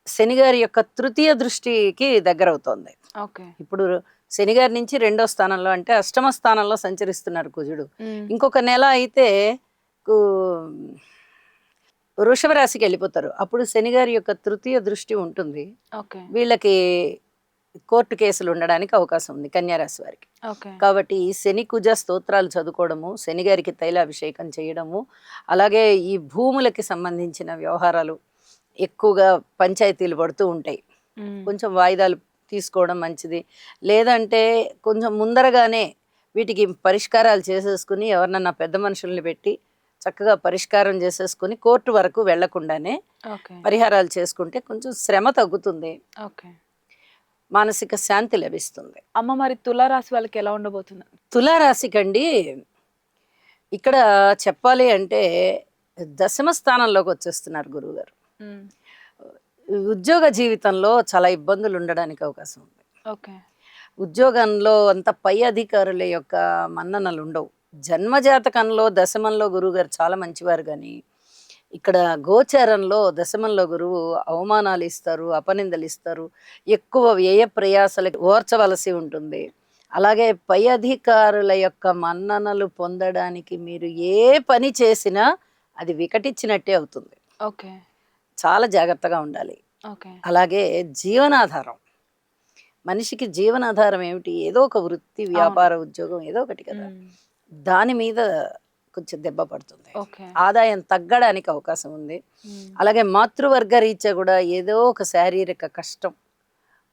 శనిగారి యొక్క 3వ దృష్టికి దగ్గర అవుతోంది. ఓకే. ఇప్పుడు శనిగారి నుంచి 2వ స్థానంలో అంటే అష్టమ స్థానంలో సంచరిస్తున్నారు కుజుడు. మ్మ్. ఇంకొక నెల అయితే వృషభ రాశికి వెళ్ళిపోతారు. అప్పుడు శనిగారి యొక్క 3వ దృష్టి ఉంటుంది. ఓకే. వీళ్ళకి కోర్టు కేసులు ఉండడానికి అవకాశం ఉంది కన్యారాశి వారికి. ఓకే. కాబట్టి శని కుజ స్తోత్రాలు చదువుకోవడము, శనిగారికి తైలాభిషేకం చేయడము, అలాగే ఈ భూములకి సంబంధించిన వ్యవహారాలు ఎక్కువగా పంచాయతీలు పడుతూ ఉంటాయి, మ్మ్. కొంచెం వాయిదాలు తీసుకోవడం మంచిది. లేదంటే కొంచెం ముందరగానే వీటికి పరిష్కారాలు చేసేసుకుని ఎవరినన్నా పెద్ద మనుషుల్ని పెట్టి చక్కగా పరిష్కారం చేసేసుకుని కోర్టు వరకు వెళ్లకుండానే ఓకే. పరిహారాలు చేసుకుంటే కొంచెం శ్రమ తగ్గుతుంది, ఓకే. మానసిక శాంతి లభిస్తుంది. అమ్మ మరి తులారాశి వాళ్ళకి ఎలా ఉండబోతుంది? తులారాశికండి ఇక్కడ చెప్పాలి అంటే దశమ స్థానంలోకి వచ్చేస్తున్నారు గురువుగారు. మ్మ్. ఉద్యోగ జీవితంలో చాలా ఇబ్బందులు ఉండడానికి అవకాశం ఉంది. ఓకే. ఉద్యోగంలో అంత పై అధికారుల యొక్క మన్ననలు ఉండవు. జన్మజాతకంలో దశమంలో గురువుగారు చాలా మంచివారు, కానీ ఇక్కడ గోచారంలో దశమంలో గురువు అవమానాలు ఇస్తారు, అపనిందలు ఇస్తారు, ఎక్కువ వ్యయ ప్రయాసలకు ఓర్చవలసి ఉంటుంది. అలాగే పై అధికారుల యొక్క మన్ననలు పొందడానికి మీరు ఏ పని చేసినా అది వికటించినట్టే అవుతుంది. ఓకే. చాలా జాగ్రత్తగా ఉండాలి. ఓకే. అలాగే జీవనాధారం, మనిషికి జీవనాధారం ఏమిటి? ఏదో ఒక వృత్తి, వ్యాపార, ఉద్యోగం ఏదో ఒకటి కదా, మ్మ్. దాని మీద కొంచెం దెబ్బ పడుతుంది. ఓకే. ఆదాయం తగ్గడానికి అవకాశం ఉంది. మ్మ్. అలాగే మాతృవర్గ రీత్యా కూడా ఏదో ఒక శారీరక కష్టం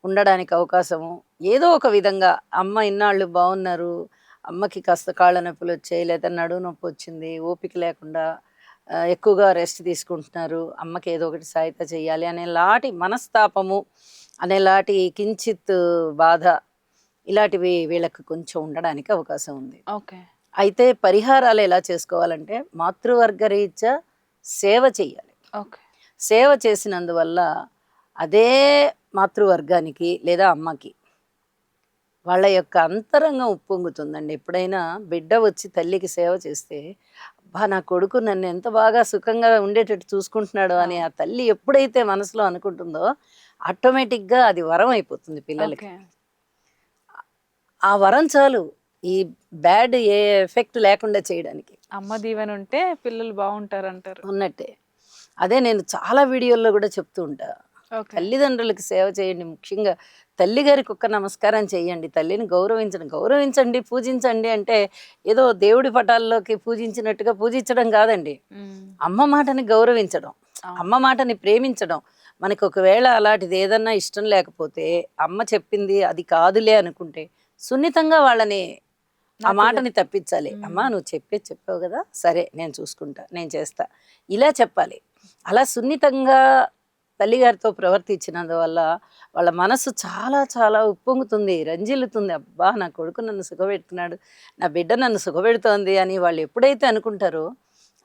ఉండడానికి అవకాశము. ఏదో ఒక విధంగా అమ్మ ఇన్నాళ్ళు బాగున్నారు, అమ్మకి కాస్త కాళ్ళ నొప్పులు వచ్చాయి, లేదా నడుము నొప్పి వచ్చింది, ఓపిక లేకుండా ఎక్కువగా రెస్ట్ తీసుకుంటున్నారు, అమ్మకి ఏదో ఒకటి సాయత చేయాలి అనేలాంటి మనస్తాపము, అనేలాంటి కించిత్ బాధ, ఇలాంటివి వీళ్ళకి కొంచెం ఉండడానికి అవకాశం ఉంది. ఓకే. అయితే పరిహారాలు ఎలా చేసుకోవాలంటే మాతృవర్గ రీత్యా సేవ చేయాలి. ఓకే. సేవ చేసినందువల్ల అదే మాతృవర్గానికి లేదా అమ్మకి వాళ్ళ యొక్క అంతరంగం ఉప్పొంగుతుందండి. ఎప్పుడైనా బిడ్డ వచ్చి తల్లికి సేవ చేస్తే, అబ్బా నా కొడుకు నన్ను ఎంత బాగా సుఖంగా ఉండేటట్టు చూసుకుంటున్నాడు అని ఆ తల్లి ఎప్పుడైతే మనసులో అనుకుంటుందో ఆటోమేటిక్గా అది వరం అయిపోతుంది పిల్లలకి. ఓకే. ఆ వరం చాలు ఈ బ్యాడ్ ఏ ఎఫెక్ట్ లేకుండా చేయడానికి. అమ్మ దీవెన ఉంటే పిల్లలు బాగుంటారు అంటారు. ఉన్నట్టే. అదే నేను చాలా వీడియోల్లో కూడా చెప్తూ ఉంటా, ఓకే. తల్లిదండ్రులకి సేవ చేయండి, ముఖ్యంగా తల్లిగారికి ఒక్క నమస్కారం చేయండి, తల్లిని గౌరవించండి, పూజించండి. అంటే ఏదో దేవుడి పటాల్లోకి పూజించినట్టుగా పూజించడం కాదండి, మ్మ్. అమ్మ మాటని గౌరవించడం, అమ్మ మాటని ప్రేమించడం. మనకి ఒకవేళ అలాంటిది ఏదన్నా ఇష్టం లేకపోతే, అమ్మ చెప్పింది అది కాదులే అనుకుంటే సున్నితంగా వాళ్ళని ఆ మాటని తప్పించాలి. అమ్మా నువ్వు చెప్పావు కదా, సరే నేను చూసుకుంటా, నేను చేస్తా, ఇలా చెప్పాలి. అలా సున్నితంగా తల్లిగారితో ప్రవర్తించినందువల్ల వాళ్ళ మనసు చాలా చాలా ఉప్పొంగుతుంది, రంజిల్లుతుంది. అబ్బా నా కొడుకు నన్ను సుఖపెడుతున్నాడు, నా బిడ్డ నన్ను సుఖపెడుతోంది అని వాళ్ళు ఎప్పుడైతే అనుకుంటారో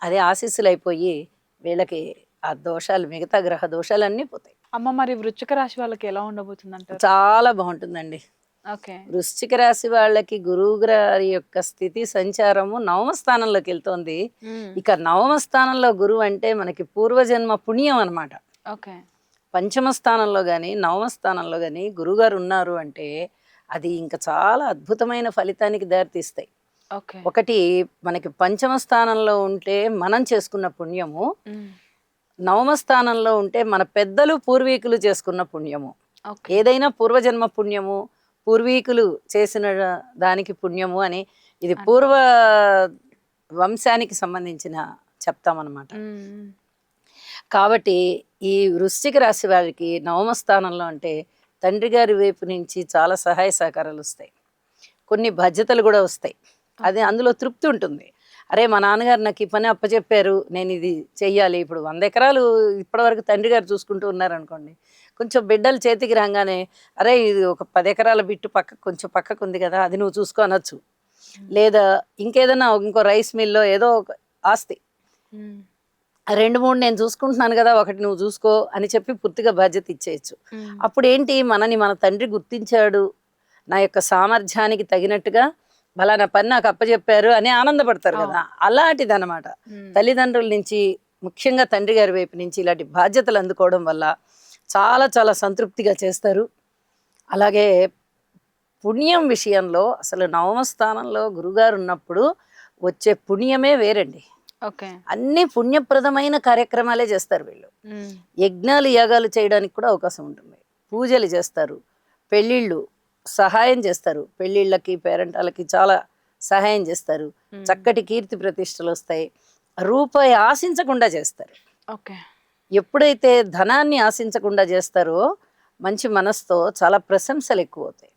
అదే ఆశీస్సులు అయిపోయి వీళ్ళకి ఆ దోషాలు, మిగతా గ్రహ దోషాలన్నీ పోతాయి. అమ్మ మరి వృశ్చిక రాశి వాళ్ళకి ఎలా ఉండబోతుంది అంటారు? చాలా బాగుంటుందండి. ఓకే. వృశ్చిక రాశి వాళ్ళకి గురువు గారి యొక్క స్థితి సంచారము 9వ స్థానంలోకి వెళ్తోంది. మ్మ్. ఇక 9వ స్థానంలో గురువు అంటే మనకి పూర్వజన్మ పుణ్యం అన్నమాట. ఓకే. పంచమ స్థానంలో కానీ 9వ స్థానంలో కానీ గురువుగారు ఉన్నారు అంటే అది ఇంకా చాలా అద్భుతమైన ఫలితానికి దారితీస్తాయి. ఓకే. ఒకటి మనకి పంచమ స్థానంలో ఉంటే మనం చేసుకున్న పుణ్యము, మ్మ్. 9వ స్థానంలో ఉంటే మన పెద్దలు పూర్వీకులు చేసుకున్న పుణ్యము. ఓకే. ఏదైనా పూర్వజన్మ పుణ్యము, పూర్వీకులు చేసిన దానికి పుణ్యము అని ఇది పూర్వ వంశానికి సంబంధించిన చెప్తామన్నమాట. మ్మ్. కాబట్టి ఈ వృశ్చిక రాశి వారికి 9వ స్థానంలో అంటే తండ్రి గారి వైపు నుంచి చాలా సహాయ సహకారాలు వస్తాయి, కొన్ని బాధ్యతలు కూడా వస్తాయి, అది అందులో తృప్తి ఉంటుంది. అరే మా నాన్నగారు నాకు ఈ పని అప్పచెప్పారు, నేను ఇది చెయ్యాలి. ఇప్పుడు 100 ఎకరాలు ఇప్పటివరకు తండ్రి గారు చూసుకుంటూ ఉన్నారనుకోండి, కొంచెం బిడ్డలు చేతికి రాగానే అరే ఇది ఒక 10 ఎకరాల బిట్టు పక్కకు కొంచెం పక్కకు ఉంది కదా, అది నువ్వు చూసుకో అనొచ్చు. లేదా ఇంకేదైనా ఇంకో రైస్ మిల్లో ఏదో ఒక ఆస్తి 2-3 నేను చూసుకుంటున్నాను కదా, ఒకటి నువ్వు చూసుకో అని చెప్పి పూర్తిగా బాధ్యత ఇచ్చేయచ్చు. అప్పుడు ఏంటి, మనని మన తండ్రి గుర్తించాడు, నా యొక్క సామర్థ్యానికి తగినట్టుగా నా పని నాకు అప్పచెప్పారు అని ఆనందపడతారు కదా. అలాంటిది అనమాట తల్లిదండ్రుల నుంచి, ముఖ్యంగా తండ్రి గారి వైపు నుంచి ఇలాంటి బాధ్యతలు అందుకోవడం వల్ల చాలా చాలా సంతృప్తిగా చేస్తారు. అలాగే పుణ్యం విషయంలో అసలు 9వ స్థానంలో గురుగారు ఉన్నప్పుడు వచ్చే పుణ్యమే వేరండి. అన్ని పుణ్యప్రదమైన కార్యక్రమాలే చేస్తారు వీళ్ళు. యజ్ఞాలు యాగాలు చేయడానికి కూడా అవకాశం ఉంటుంది, పూజలు చేస్తారు, పెళ్ళిళ్ళు సహాయం చేస్తారు, పెళ్ళిళ్ళకి పేరెంటాలకి చాలా సహాయం చేస్తారు, చక్కటి కీర్తి ప్రతిష్టలు వస్తాయి, రూపాయి ఆశించకుండా చేస్తారు. ఎప్పుడైతే ధనాన్ని ఆశించకుండా చేస్తారో మంచి మనసుతో చాలా ప్రశంసలు ఎక్కువ అవుతాయి,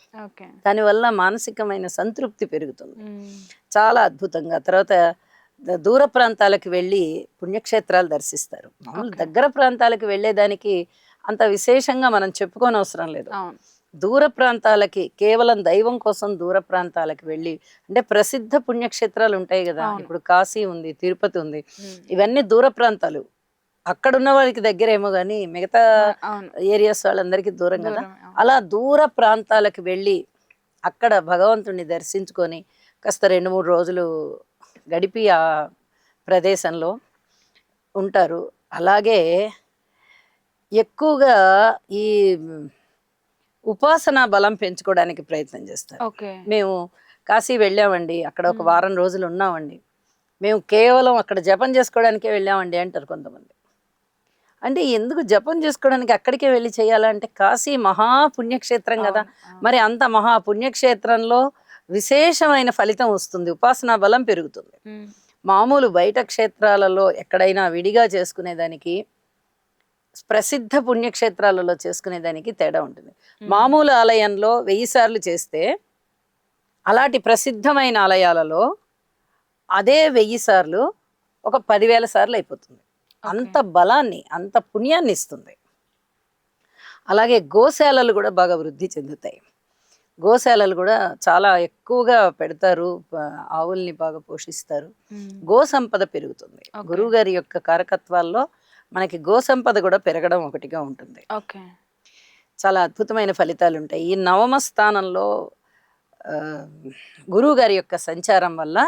దానివల్ల మానసికమైన సంతృప్తి పెరుగుతుంది. చాలా అద్భుతంగా. తర్వాత దూర ప్రాంతాలకు వెళ్ళి పుణ్యక్షేత్రాలు దర్శిస్తారు. మామూలు దగ్గర ప్రాంతాలకు వెళ్ళేదానికి అంత విశేషంగా మనం చెప్పుకోని అవసరం లేదు. దూర ప్రాంతాలకి కేవలం దైవం కోసం దూర ప్రాంతాలకు వెళ్ళి, అంటే ప్రసిద్ధ పుణ్యక్షేత్రాలు ఉంటాయి కదా, ఇప్పుడు కాశీ ఉంది, తిరుపతి ఉంది, ఇవన్నీ దూర ప్రాంతాలు. అక్కడ ఉన్న వాళ్ళకి దగ్గరేమో కానీ మిగతా ఏరియాస్ వాళ్ళందరికీ దూరం కదా. అలా దూర ప్రాంతాలకు వెళ్ళి అక్కడ భగవంతుడిని దర్శించుకొని కాస్త 2-3 రోజులు గడిపి ఆ ప్రదేశంలో ఉంటారు. అలాగే ఎక్కువగా ఈ ఉపాసనా బలం పెంచుకోవడానికి ప్రయత్నం చేస్తారు. మేము కాశీ వెళ్ళామండి, అక్కడ ఒక వారం రోజులు ఉన్నామండి, మేము కేవలం అక్కడ జపం చేసుకోవడానికే వెళ్ళామండి అంటారు కొంతమంది. అంటే ఎందుకు జపం చేసుకోవడానికి అక్కడికే వెళ్ళి చేయాలంటే, కాశీ మహాపుణ్యక్షేత్రం కదా, మరి అంత మహాపుణ్యక్షేత్రంలో విశేషమైన ఫలితం వస్తుంది, ఉపాసనా బలం పెరుగుతుంది. మామూలు బయట క్షేత్రాలలో ఎక్కడైనా విడిగా చేసుకునేదానికి, ప్రసిద్ధ పుణ్యక్షేత్రాలలో చేసుకునేదానికి తేడా ఉంటుంది. మామూలు ఆలయంలో 1000 సార్లు చేస్తే అలాంటి ప్రసిద్ధమైన ఆలయాలలో అదే 1000 సార్లు ఒక 10,000 సార్లు అయిపోతుంది. అంత బలాన్ని, అంత పుణ్యాన్ని ఇస్తుంది. అలాగే గోశాలలు కూడా బాగా వృద్ధి చెందుతాయి. గోశాలలు కూడా చాలా ఎక్కువగా పెడతారు, ఆవుల్ని బాగా పోషిస్తారు, గో సంపద పెరుగుతుంది. గురువు గారి యొక్క కారకత్వాల్లో మనకి గో సంపద కూడా పెరగడం ఒకటిగా ఉంటుంది. చాలా అద్భుతమైన ఫలితాలు ఉంటాయి. ఈ 9వ స్థానంలో గురువు గారి యొక్క సంచారం వల్ల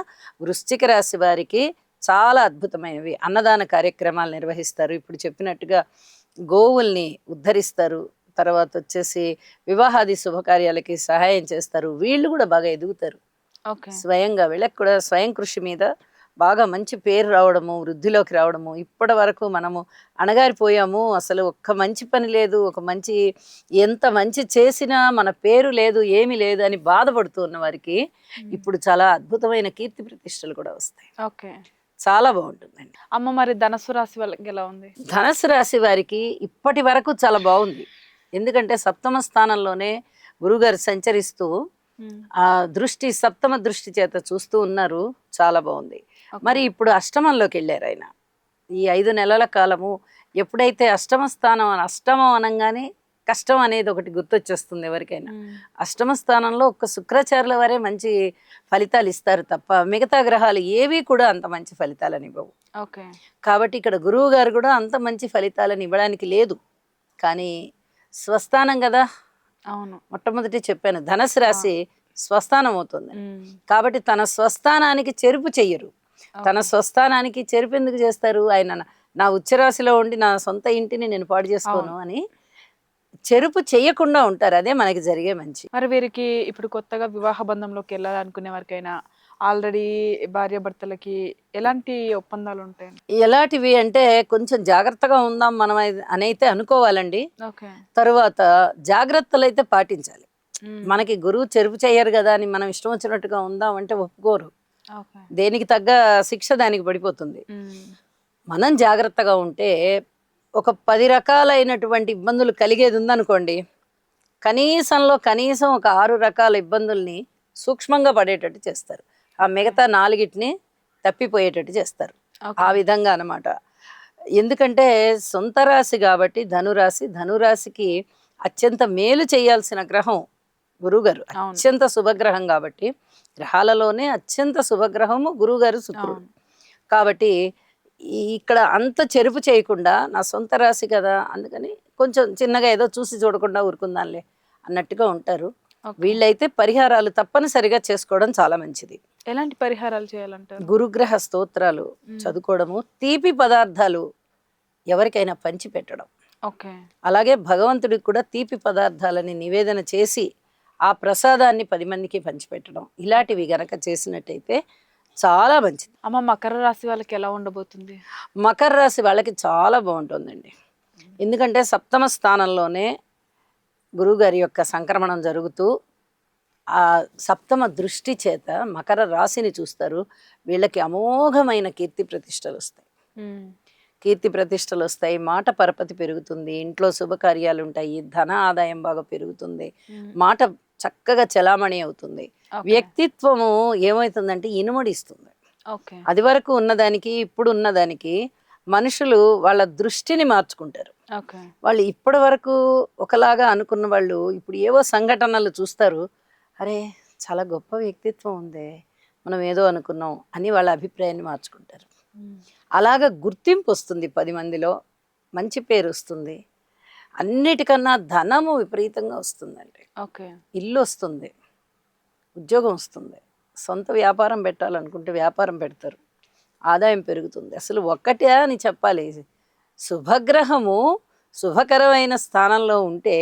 వృశ్చిక రాశి వారికి చాలా అద్భుతమైనవి. అన్నదాన కార్యక్రమాలు నిర్వహిస్తారు, ఇప్పుడు చెప్పినట్టుగా గోవుల్ని ఉద్ధరిస్తారు, తర్వాత వచ్చేసి వివాహాది శుభకార్యాలకి సహాయం చేస్తారు. వీళ్ళు కూడా బాగా ఎదుగుతారు స్వయంగా. వీళ్ళకి కూడా స్వయం కృషి మీద బాగా మంచి పేరు రావడము, వృద్ధిలోకి రావడము. ఇప్పటి వరకు మనము అణగారిపోయాము, అసలు ఒక్క మంచి పని లేదు, ఒక మంచి ఎంత మంచి చేసినా మన పేరు లేదు, ఏమీ లేదు అని బాధపడుతూ ఉన్న వారికి ఇప్పుడు చాలా అద్భుతమైన కీర్తి ప్రతిష్టలు కూడా వస్తాయి. చాలా బాగుంటుందండి. అమ్మ, మరి ధనుసు రాశి వాళ్ళకి ఎలా ఉంది? ధనుసు రాశి వారికి ఇప్పటి వరకు చాలా బాగుంది, ఎందుకంటే 7వ స్థానంలోనే గురుగారు సంచరిస్తూ ఆ దృష్టి, 7వ దృష్టి చేత చూస్తూ ఉన్నారు, చాలా బాగుంది. మరి ఇప్పుడు అష్టమంలోకి వెళ్ళారు ఆయన. ఈ 5 నెలల కాలము ఎప్పుడైతే అష్టమ స్థానం, అష్టమం అనగానే కష్టం అనేది ఒకటి గుర్తొచ్చేస్తుంది ఎవరికైనా. అష్టమ స్థానంలో ఒక్క శుక్రాచార్యుల వారే మంచి ఫలితాలు ఇస్తారు తప్ప మిగతా గ్రహాలు ఏవి కూడా అంత మంచి ఫలితాలని ఇవ్వవు. కాబట్టి ఇక్కడ గురువు గారు కూడా అంత మంచి ఫలితాలను ఇవ్వడానికి లేదు. కానీ స్వస్థానం కదా, అవును, మొట్టమొదటి చెప్పాను, ధనుసు రాశి స్వస్థానం అవుతుంది. కాబట్టి తన స్వస్థానానికి చెరుపు చెయ్యరు. తన స్వస్థానానికి చెరుపు ఎందుకు చేస్తారు? ఆయన నా ఉచ్చరాశిలో ఉండి నా సొంత ఇంటిని నేను పాడు చేసుకోను అని చెరుపు చెయ్యకుండా ఉంటారు. అదే మనకి జరిగే మంచి. మరి వీరికి ఇప్పుడు కొత్తగా వివాహ బంధంలోకి వెళ్ళాలనుకునే వారికైనా, ఆల్రెడీ భార్యాభర్తలకి ఎలాంటి ఒప్పందాలు ఉంటాయి? ఎలాంటివి అంటే కొంచెం జాగ్రత్తగా ఉందాం మనం అని అయితే అనుకోవాలండి. తరువాత జాగ్రత్తలు అయితే పాటించాలి. మనకి గురువు చెరుపు చేయరు కదా అని మనం ఇష్టం వచ్చినట్టుగా ఉందాం అంటే ఒప్పుకోరు. దేనికి తగ్గ శిక్ష దానికి పడిపోతుంది. మనం జాగ్రత్తగా ఉంటే ఒక 10 రకాలైనటువంటి ఇబ్బందులు కలిగేది ఉందనుకోండి, కనీసం ఒక 6 రకాల ఇబ్బందుల్ని సూక్ష్మంగా పడేటట్టు చేస్తారు. ఆ మిగతా 4ని తప్పిపోయేటట్టు చేస్తారు. ఓకే. ఆ విధంగా అన్నమాట. ఎందుకంటే సొంత రాశి కాబట్టి ధనురాశి, ధనురాశికి అత్యంత మేలు చేయాల్సిన గ్రహం గురువుగారు. అవును. అత్యంత శుభగ్రహం కాబట్టి గ్రహాలలోనే అత్యంత శుభగ్రహము గురువుగారు శుక్రుడు. అవును. కాబట్టి ఇక్కడ అంత చెరుపు చేయకుండా నా సొంత రాశి కదా అందుకని కొంచెం చిన్నగా ఏదో చూసి చూడకుండా ఊరుకుందాంలే అన్నట్టుగా ఉంటారు. ఓకే. వీళ్ళైతే పరిహారాలు తప్పనిసరిగా చేసుకోవడం చాలా మంచిది. ఎలాంటి పరిహారాలు చేయాలంటారు? గురుగ్రహ స్తోత్రాలు చదువుకోవడము, తీపి పదార్థాలు ఎవరికైనా పంచి పెట్టడం, ఓకే. అలాగే భగవంతుడికి కూడా తీపి పదార్థాలని నివేదన చేసి ఆ ప్రసాదాన్ని 10 మందికి పంచిపెట్టడం, ఇలాంటివి గనక చేసినట్టయితే చాలా మంచిది. అమ్మ మకర రాశి వాళ్ళకి ఎలా ఉండబోతుంది? మకర రాశి వాళ్ళకి చాలా బాగుంటుందండి. ఎందుకంటే సప్తమ స్థానంలోనే గురువుగారి యొక్క సంక్రమణం జరుగుతూ ఆ సప్తమ దృష్టి చేత మకర రాశిని చూస్తారు. వీళ్ళకి అమోఘమైన కీర్తి ప్రతిష్టలు వస్తాయి. కీర్తి ప్రతిష్టలు వస్తాయి, మాట పరపతి పెరుగుతుంది, ఇంట్లో శుభకార్యాలు ఉంటాయి, ధన ఆదాయం బాగా పెరుగుతుంది, మాట చక్కగా చలామణి అవుతుంది. వ్యక్తిత్వము ఏమవుతుందంటే ఇనుమడిస్తుంది. ఓకే. అది వరకు ఉన్నదానికి ఇప్పుడు ఉన్నదానికి మనుషులు వాళ్ళ దృష్టిని మార్చుకుంటారు. ఓకే. వాళ్ళు ఇప్పటి వరకు ఒకలాగా అనుకున్న వాళ్ళు ఇప్పుడు ఏవో సంఘటనలు చూస్తారు, అరే చాలా గొప్ప వ్యక్తిత్వం ఉందే, మనం ఏదో అనుకున్నాం అని వాళ్ళ అభిప్రాయాన్ని మార్చుకుంటారు. అలాగ గుర్తింపు వస్తుంది, 10 మందిలో మంచి పేరు వస్తుంది, అన్నిటికన్నా ధనము విపరీతంగా వస్తుందండి. ఓకే. ఇల్లు వస్తుంది, ఉద్యోగం వస్తుంది, సొంత వ్యాపారం పెట్టాలనుకుంటే వ్యాపారం పెడతారు, ఆదాయం పెరుగుతుంది. అసలు ఒక్కటే అని చెప్పాలి, శుభగ్రహము శుభకరమైన స్థానంలో ఉంటే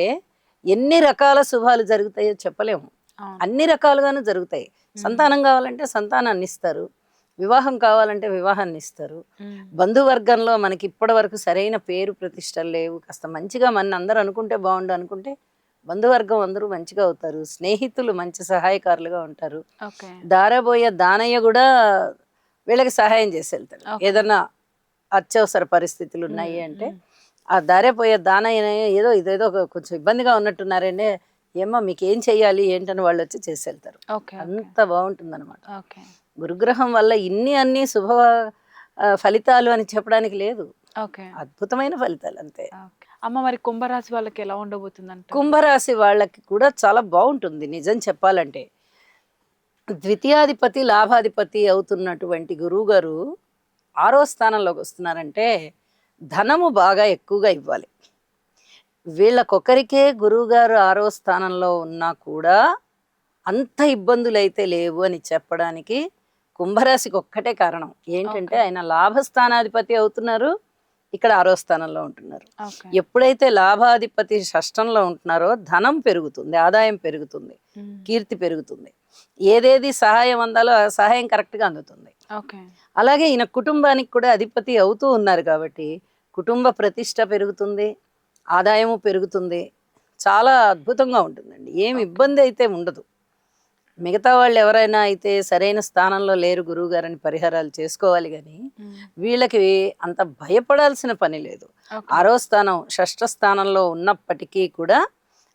ఎన్ని రకాల శుభాలు జరుగుతాయో చెప్పలేము. అన్ని రకాలుగాను జరుగుతాయి. సంతానం కావాలంటే సంతానాన్ని ఇస్తారు, వివాహం కావాలంటే వివాహాన్ని ఇస్తారు. బంధువర్గంలో మనకి ఇప్పటి వరకు సరైన పేరు ప్రతిష్టలు లేవు, కాస్త మంచిగా మన అందరూ అనుకుంటే బాగుండు అనుకుంటే బంధువర్గం అందరూ మంచిగా అవుతారు, స్నేహితులు మంచి సహాయకారులుగా ఉంటారు. దారబోయే దానయ్య కూడా వీళ్ళకి సహాయం చేసి వెళ్తారు. ఏదన్నా అత్యవసర పరిస్థితులు ఉన్నాయి అంటే ఆ దారిపోయే దానయ్య ఏదో ఇదేదో కొంచెం ఇబ్బందిగా ఉన్నట్టున్నారంటే ఏమో మీకు ఏం చెయ్యాలి ఏంటని వాళ్ళు వచ్చి చేసి వెళ్తారు. అంత బాగుంటుంది అనమాట. గురుగ్రహం వల్ల అన్ని శుభ ఫలితాలు అని చెప్పడానికి లేదు, అద్భుతమైన ఫలితాలు అంతే. అమ్మ మరి కుంభరాశి వాళ్ళకి ఎలా ఉండబోతుందంట? కుంభరాశి వాళ్ళకి కూడా చాలా బాగుంటుంది నిజం చెప్పాలంటే. ద్వితీయాధిపతి లాభాధిపతి అవుతున్నటువంటి గురువు గారు 6వ స్థానంలోకి వస్తున్నారంటే ధనము బాగా ఎక్కువగా ఇవ్వాలి. వీళ్ళకొకరికే గురువుగారు 6వ స్థానంలో ఉన్నా కూడా అంత ఇబ్బందులు అయితే లేవు అని చెప్పడానికి కుంభరాశికి ఒక్కటే కారణం ఏంటంటే ఆయన లాభస్థానాధిపతి అవుతున్నారు, ఇక్కడ 6వ స్థానంలో ఉంటున్నారు. ఎప్పుడైతే లాభాధిపతి షష్టంలో ఉంటున్నారో ధనం పెరుగుతుంది, ఆదాయం పెరుగుతుంది, కీర్తి పెరుగుతుంది, ఏదేది సహాయం అందాలో ఆ సహాయం కరెక్ట్గా అందుతుంది. అలాగే ఈయన కుటుంబానికి కూడా అధిపతి అవుతూ ఉన్నారు కాబట్టి కుటుంబ ప్రతిష్ట పెరుగుతుంది, ఆదాయము పెరుగుతుంది, చాలా అద్భుతంగా ఉంటుందండి. ఏమి ఇబ్బంది అయితే ఉండదు. మిగతా వాళ్ళు ఎవరైనా అయితే సరైన స్థానంలో లేరు గురువుగారని పరిహారాలు చేసుకోవాలి, కానీ వీళ్ళకి అంత భయపడాల్సిన పని లేదు. 6వ స్థానం షష్ఠ స్థానంలో ఉన్నప్పటికీ కూడా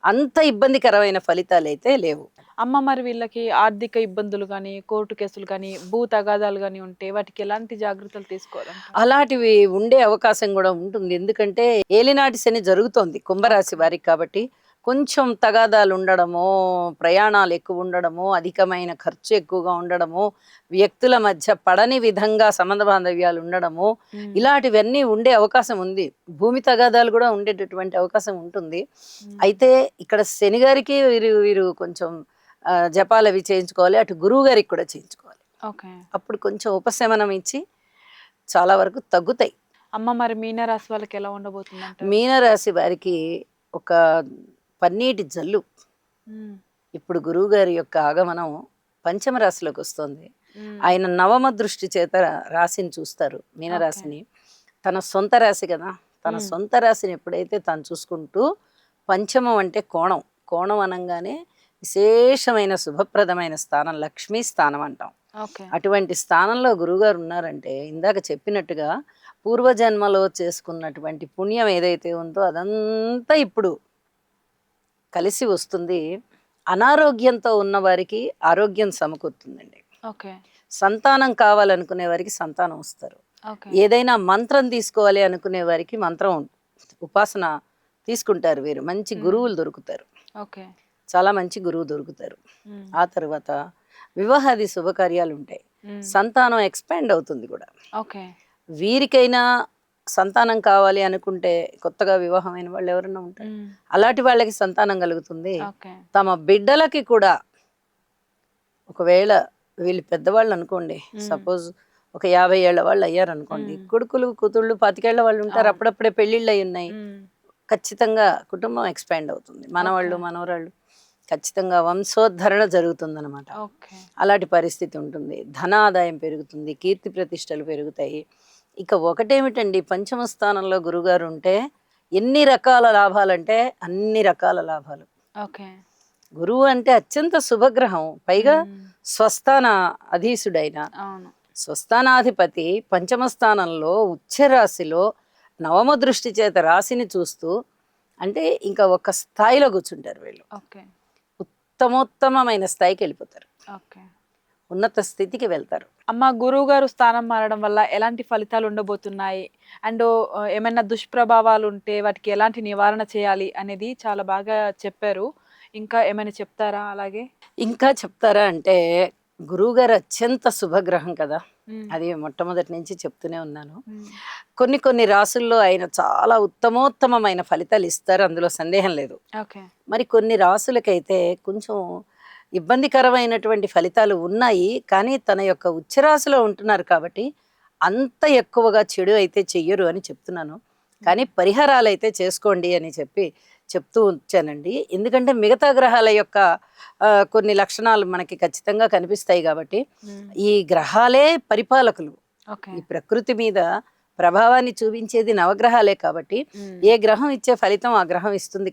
అంత ఇబ్బందికరమైన ఫలితాలు అయితే లేవు. అమ్మ మరి వీళ్ళకి ఆర్థిక ఇబ్బందులు కానీ, కోర్టు కేసులు కానీ, భూ తగాదాలు కానీ ఉంటే వాటికి ఎలాంటి జాగ్రత్తలు తీసుకోవాలి? అలాంటివి ఉండే అవకాశం కూడా ఉంటుంది. ఎందుకంటే ఏలినాటి శని జరుగుతోంది కుంభరాశి వారికి కాబట్టి కొంచెం తగాదాలు ఉండడము, ప్రయాణాలు ఎక్కువ ఉండడము, అధికమైన ఖర్చు ఎక్కువగా ఉండడము, వ్యక్తుల మధ్య పడని విధంగా సంబంధ బాంధవ్యాలు ఉండడము, ఇలాంటివన్నీ ఉండే అవకాశం ఉంది. భూమి తగాదాలు కూడా ఉండేటటువంటి అవకాశం ఉంటుంది. అయితే ఇక్కడ శని గారికి వీరు కొంచెం జపాలు అవి చేయించుకోవాలి, అటు గురువు గారికి కూడా చేయించుకోవాలి. అప్పుడు కొంచెం ఉపశమనం ఇచ్చి చాలా వరకు తగ్గుతాయి. అమ్మ మరి మీనరాశి వాళ్ళకి ఎలా ఉండబోతుంది? మీనరాశి వారికి ఒక పన్నీటి జల్లు. ఇప్పుడు గురువు గారి యొక్క ఆగమనం పంచమ రాశిలోకి వస్తుంది. ఆయన నవమ దృష్టి చేత రాశిని చూస్తారు, మీనరాశిని. తన సొంత రాశి కదా, తన సొంత రాశిని ఎప్పుడైతే తను చూసుకుంటూ, పంచమం అంటే కోణం, కోణం అనగానే విశేషమైన శుభప్రదమైన స్థానం, లక్ష్మీ స్థానం అంటాం. అటువంటి స్థానంలో గురువుగారు ఉన్నారంటే ఇందాక చెప్పినట్టుగా పూర్వజన్మలో చేసుకున్నటువంటి పుణ్యం ఏదైతే ఉందో అదంతా ఇప్పుడు కలిసి వస్తుంది. అనారోగ్యంతో ఉన్న వారికి ఆరోగ్యం సమకూరుతుందండి. సంతానం కావాలనుకునే వారికి సంతానం వస్తారు. ఓకే. ఏదైనా మంత్రం తీసుకోవాలి అనుకునే వారికి మంత్రం ఉపాసన తీసుకుంటారు వీరు. మంచి గురువులు దొరుకుతారు. ఓకే. చాలా మంచి గురువు దొరుకుతారు. ఆ తర్వాత వివాహాది శుభకార్యాలు ఉంటాయి. సంతానం ఎక్స్పాండ్ అవుతుంది కూడా. ఓకే. వీరికైనా సంతానం కావాలి అనుకుంటే కొత్తగా వివాహమైన వాళ్ళు ఎవరైనా ఉంటారు, అలాంటి వాళ్ళకి సంతానం కలుగుతుంది. ఓకే. తమ బిడ్డలకి కూడా, ఒకవేళ వీళ్ళు పెద్దవాళ్ళు అనుకోండి, సపోజ్ ఒక 50 ఏళ్ల వాళ్ళు అయ్యారు అనుకోండి, కొడుకులు కూతుళ్ళు 25 ఏళ్ల వాళ్ళు ఉంటారు, అప్పుడప్పుడే పెళ్ళిళ్ళు అయి ఉన్నాయి, ఖచ్చితంగా కుటుంబం ఎక్స్పాండ్ అవుతుంది. మనవాళ్ళు మనవరాళ్ళు ఖచ్చితంగా వంశోద్ధరణ జరుగుతుందన్నమాట. ఓకే. అలాంటి పరిస్థితి ఉంటుంది. ధనాదాయం పెరుగుతుంది, కీర్తి ప్రతిష్టలు పెరుగుతాయి. ఇక ఒకటేమిటండి, పంచమ స్థానంలో గురుగారు ఉంటే ఎన్ని రకాల లాభాలంటే అన్ని రకాల లాభాలు. ఓకే. గురువు అంటే అత్యంత శుభగ్రహం, పైగా స్వస్థాన అధీసుడైన అవును. స్వస్థానాధిపతి పంచమ స్థానంలో ఉచ్చ రాశిలో నవమ దృష్టి చేత రాశిని చూస్తూ, అంటే ఇంకా ఒక స్థాయిలో కూర్చుంటారు వీళ్ళు. ఓకే. ఉత్తమోత్తమమైన స్థాయికి వెళ్ళిపోతారు, ఓకే. ఉన్నత స్థితికి వెళ్తారు. అమ్మ, గురువు గారు స్థానం మారడం వల్ల ఎలాంటి ఫలితాలు ఉండబోతున్నాయి, అండ్ ఏమైనా దుష్ప్రభావాలు ఉంటే వాటికి ఎలాంటి నివారణ చేయాలి అనేది చాలా బాగా చెప్పారు. ఇంకా ఏమైనా చెప్తారా? అలాగే ఇంకా చెప్తారా అంటే, గురువుగారు అత్యంత శుభగ్రహం కదా, అది మొట్టమొదటి నుంచి చెప్తూనే ఉన్నాను. కొన్ని కొన్ని రాసుల్లో ఆయన చాలా ఉత్తమోత్తమైన ఫలితాలు ఇస్తారు, అందులో సందేహం లేదు. ఓకే. మరి కొన్ని రాసులకైతే కొంచెం ఇబ్బందికరమైనటువంటి ఫలితాలు ఉన్నాయి, కానీ తన యొక్క ఉచ్చరాశిలో ఉంటున్నారు కాబట్టి అంత ఎక్కువగా చెడు అయితే చెయ్యరు అని చెప్తున్నాను. కానీ పరిహారాలు అయితే చేసుకోండి అని చెప్తూ వచ్చానండి. ఎందుకంటే మిగతా గ్రహాల యొక్క కొన్ని లక్షణాలు మనకి ఖచ్చితంగా కనిపిస్తాయి కాబట్టి, ఈ గ్రహాలే పరిపాలకులు. ఈ ప్రకృతి మీద ప్రభావాన్ని చూపించేది నవగ్రహాలే కాబట్టి, ఏ గ్రహం ఇచ్చే ఫలితం ఆ గ్రహం ఇస్తుంది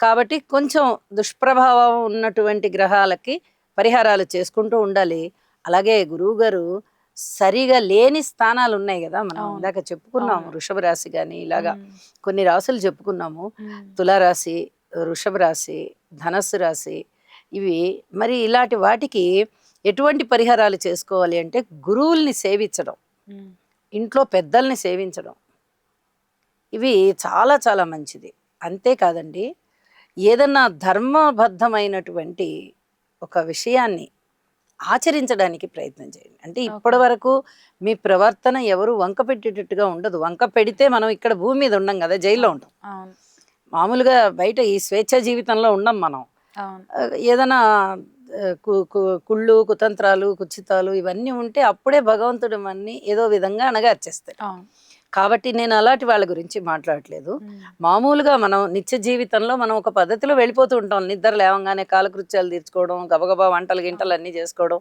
కాబట్టి కొంచెం దుష్ప్రభావం ఉన్నటువంటి గ్రహాలకి పరిహారాలు చేసుకుంటూ ఉండాలి. అలాగే గురువు గారు సరిగా లేని స్థానాలు ఉన్నాయి కదా, మనం ఇందాక చెప్పుకున్నాము, వృషభ రాశి కానీ ఇలాగా కొన్ని రాశులు చెప్పుకున్నాము, తులారాశి, వృషభ రాశి, ధనస్సు రాశి, ఇవి మరి ఇలాంటి వాటికి ఎటువంటి పరిహారాలు చేసుకోవాలి అంటే, గురువుల్ని సేవించడం, ఇంట్లో పెద్దల్ని సేవించడం, ఇవి చాలా చాలా మంచిది. అంతేకాదండి, ఏదన్నా ధర్మబద్ధమైనటువంటి ఒక విషయాన్ని ఆచరించడానికి ప్రయత్నం చేయండి. అంటే ఇప్పటి వరకు మీ ప్రవర్తన ఎవరు వంక పెట్టేటట్టుగా ఉండదు. వంక పెడితే మనం ఇక్కడ భూమి మీద ఉండం కదా, జైల్లో ఉంటాం. మామూలుగా బయట ఈ స్వేచ్ఛ జీవితంలో ఉండం మనం. ఏదైనా కుళ్ళు, కుతంత్రాలు, కుచితాలు ఇవన్నీ ఉంటే అప్పుడే భగవంతుడు మన్ని ఏదో విధంగా అణగార్చేస్తాడు. కాబట్టి నేను అలాంటి వాళ్ళ గురించి మాట్లాడట్లేదు. మామూలుగా మనం నిత్య జీవితంలో మనం ఒక పద్ధతిలో వెళ్ళిపోతూ ఉంటాం. నిద్ర లేవంగానే కాలకృత్యాలు తీర్చుకోవడం, గబగబా వంటలు గింటలు అన్నీ చేసుకోవడం,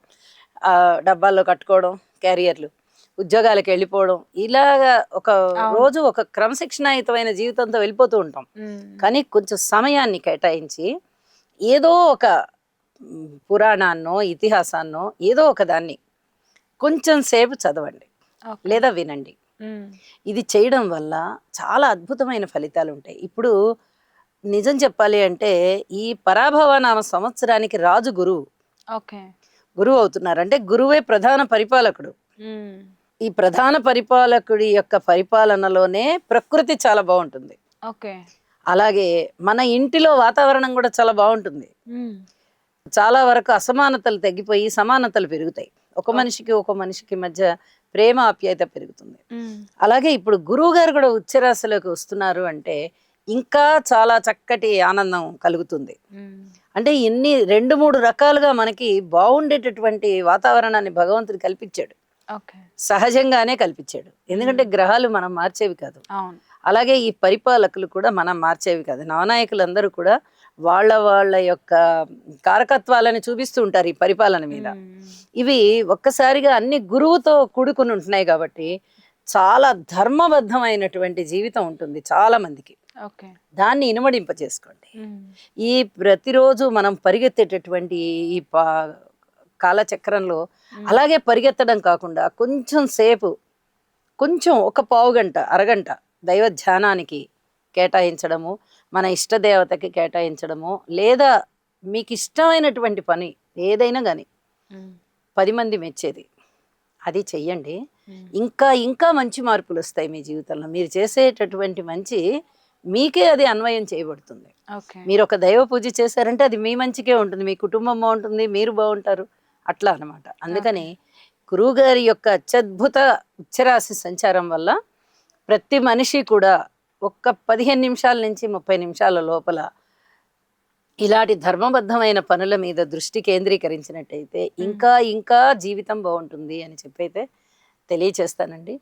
డబ్బాల్లో కట్టుకోవడం, క్యారియర్లు, ఉద్యోగాలకు వెళ్ళిపోవడం, ఇలాగా ఒక రోజు ఒక క్రమశిక్షణాయుతమైన జీవితంతో వెళ్ళిపోతూ ఉంటాం. కానీ కొంచెం సమయాన్ని కేటాయించి ఏదో ఒక పురాణాన్నో ఇతిహాసాన్నో ఏదో ఒక దాన్ని కొంచెం సేపు చదవండి లేదా వినండి. ఇది చేయడం వల్ల చాలా అద్భుతమైన ఫలితాలు ఉంటాయి. ఇప్పుడు నిజం చెప్పాలి అంటే, ఈ పరాభవ నామ సంవత్సరానికి రాజు గురువు అవుతున్నారు. అంటే గురువే ప్రధాన పరిపాలకుడు. ఈ ప్రధాన పరిపాలకుడి యొక్క పరిపాలనలోనే ప్రకృతి చాలా బాగుంటుంది. అలాగే మన ఇంటిలో వాతావరణం కూడా చాలా బాగుంటుంది. చాలా వరకు అసమానతలు తగ్గిపోయి సమానతలు పెరుగుతాయి. ఒక మనిషికి మధ్య ప్రేమ ఆప్యాయత పెరుగుతుంది. అలాగే ఇప్పుడు గురువు గారు కూడా ఉచ్చరాశిలోకి వస్తున్నారు అంటే ఇంకా చాలా చక్కటి ఆనందం కలుగుతుంది. అంటే ఇన్ని 2-3 రకాలుగా మనకి బాగుండేటటువంటి వాతావరణాన్ని భగవంతుడు కల్పించాడు, సహజంగానే కల్పించాడు. ఎందుకంటే గ్రహాలు మనం మార్చేవి కాదు, అలాగే ఈ పరిపాలకులు కూడా మనం మార్చేవి కాదు. నవనాయకులందరూ కూడా వాళ్ళ యొక్క కారకత్వాలని చూపిస్తూ ఉంటారు ఈ పరిపాలన మీద. ఇవి ఒక్కసారిగా అన్ని గురువుతో కూడుకుని ఉంటున్నాయి కాబట్టి చాలా ధర్మబద్ధమైనటువంటి జీవితం ఉంటుంది చాలా మందికి. దాన్ని ఇనుమడింప చేసుకోండి. ఈ ప్రతిరోజు మనం పరిగెత్తేటటువంటి ఈ కాలచక్రంలో అలాగే పరిగెత్తడం కాకుండా కొంచెం సేపు, కొంచెం ఒక పావు గంట, అరగంట దైవ ధ్యానానికి కేటాయించడము, మన ఇష్టదేవతకి కేటాయించడము, లేదా మీకు ఇష్టమైనటువంటి పని ఏదైనా కానీ 10 మంది మెచ్చేది. అది చెయ్యండి. ఇంకా ఇంకా మంచి మార్పులు వస్తాయి మీ జీవితంలో. మీరు చేసేటటువంటి మంచి మీకే అది అన్వయం చేయబడుతుంది. ఓకే. మీరు ఒక దైవ పూజ చేశారంటే అది మీ మంచికే ఉంటుంది, మీ కుటుంబం బాగుంటుంది, మీరు బాగుంటారు, అట్లా అన్నమాట. అందుకని గురువు గారి యొక్క అత్యద్భుత ఉచ్చరాశి సంచారం వల్ల ప్రతి మనిషి కూడా ఒక్క 15 నిమిషాల నుంచి 30 నిమిషాల లోపల ఇలాంటి ధర్మబద్ధమైన పనుల మీద దృష్టి కేంద్రీకరించినట్టయితే ఇంకా ఇంకా జీవితం బాగుంటుంది అని చెప్పైతే తెలియచేస్తానండి.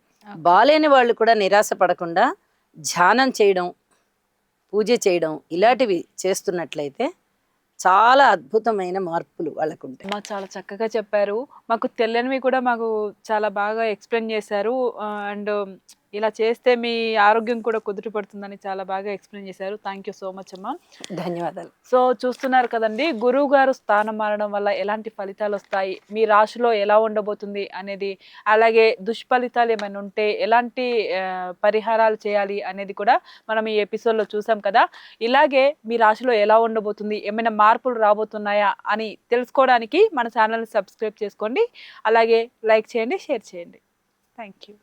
బాలేని వాళ్ళు కూడా నిరాశ పడకుండా ధ్యానం చేయడం, పూజ చేయడం ఇలాంటివి చేస్తున్నట్లయితే చాలా అద్భుతమైన మార్పులు వాళ్ళకు ఉంటాయి. అమ్మ చాలా చక్కగా చెప్పారు. మాకు తెలియనివి కూడా మాకు చాలా బాగా ఎక్స్ప్లెయిన్ చేశారు. అండ్ ఇలా చేస్తే మీ ఆరోగ్యం కూడా కుదుటపడుతుందని చాలా బాగా ఎక్స్ప్లెయిన్ చేశారు. థ్యాంక్ యూ సో మచ్ అమ్మ. ధన్యవాదాలు. సో చూస్తున్నారు కదండి, గురువు గారు స్థానం మారడం వల్ల ఎలాంటి ఫలితాలు వస్తాయి, మీ రాశిలో ఎలా ఉండబోతుంది అనేది, అలాగే దుష్ఫలితాలు ఏమైనా ఉంటే ఎలాంటి పరిహారాలు చేయాలి అనేది కూడా మనం ఈ ఎపిసోడ్లో చూసాం కదా. ఇలాగే మీ రాశిలో ఎలా ఉండబోతుంది, ఏమైనా మార్పులు రాబోతున్నాయా అని తెలుసుకోవడానికి మన ఛానల్ని సబ్స్క్రైబ్ చేసుకోండి. అలాగే లైక్ చేయండి, షేర్ చేయండి. Thank you.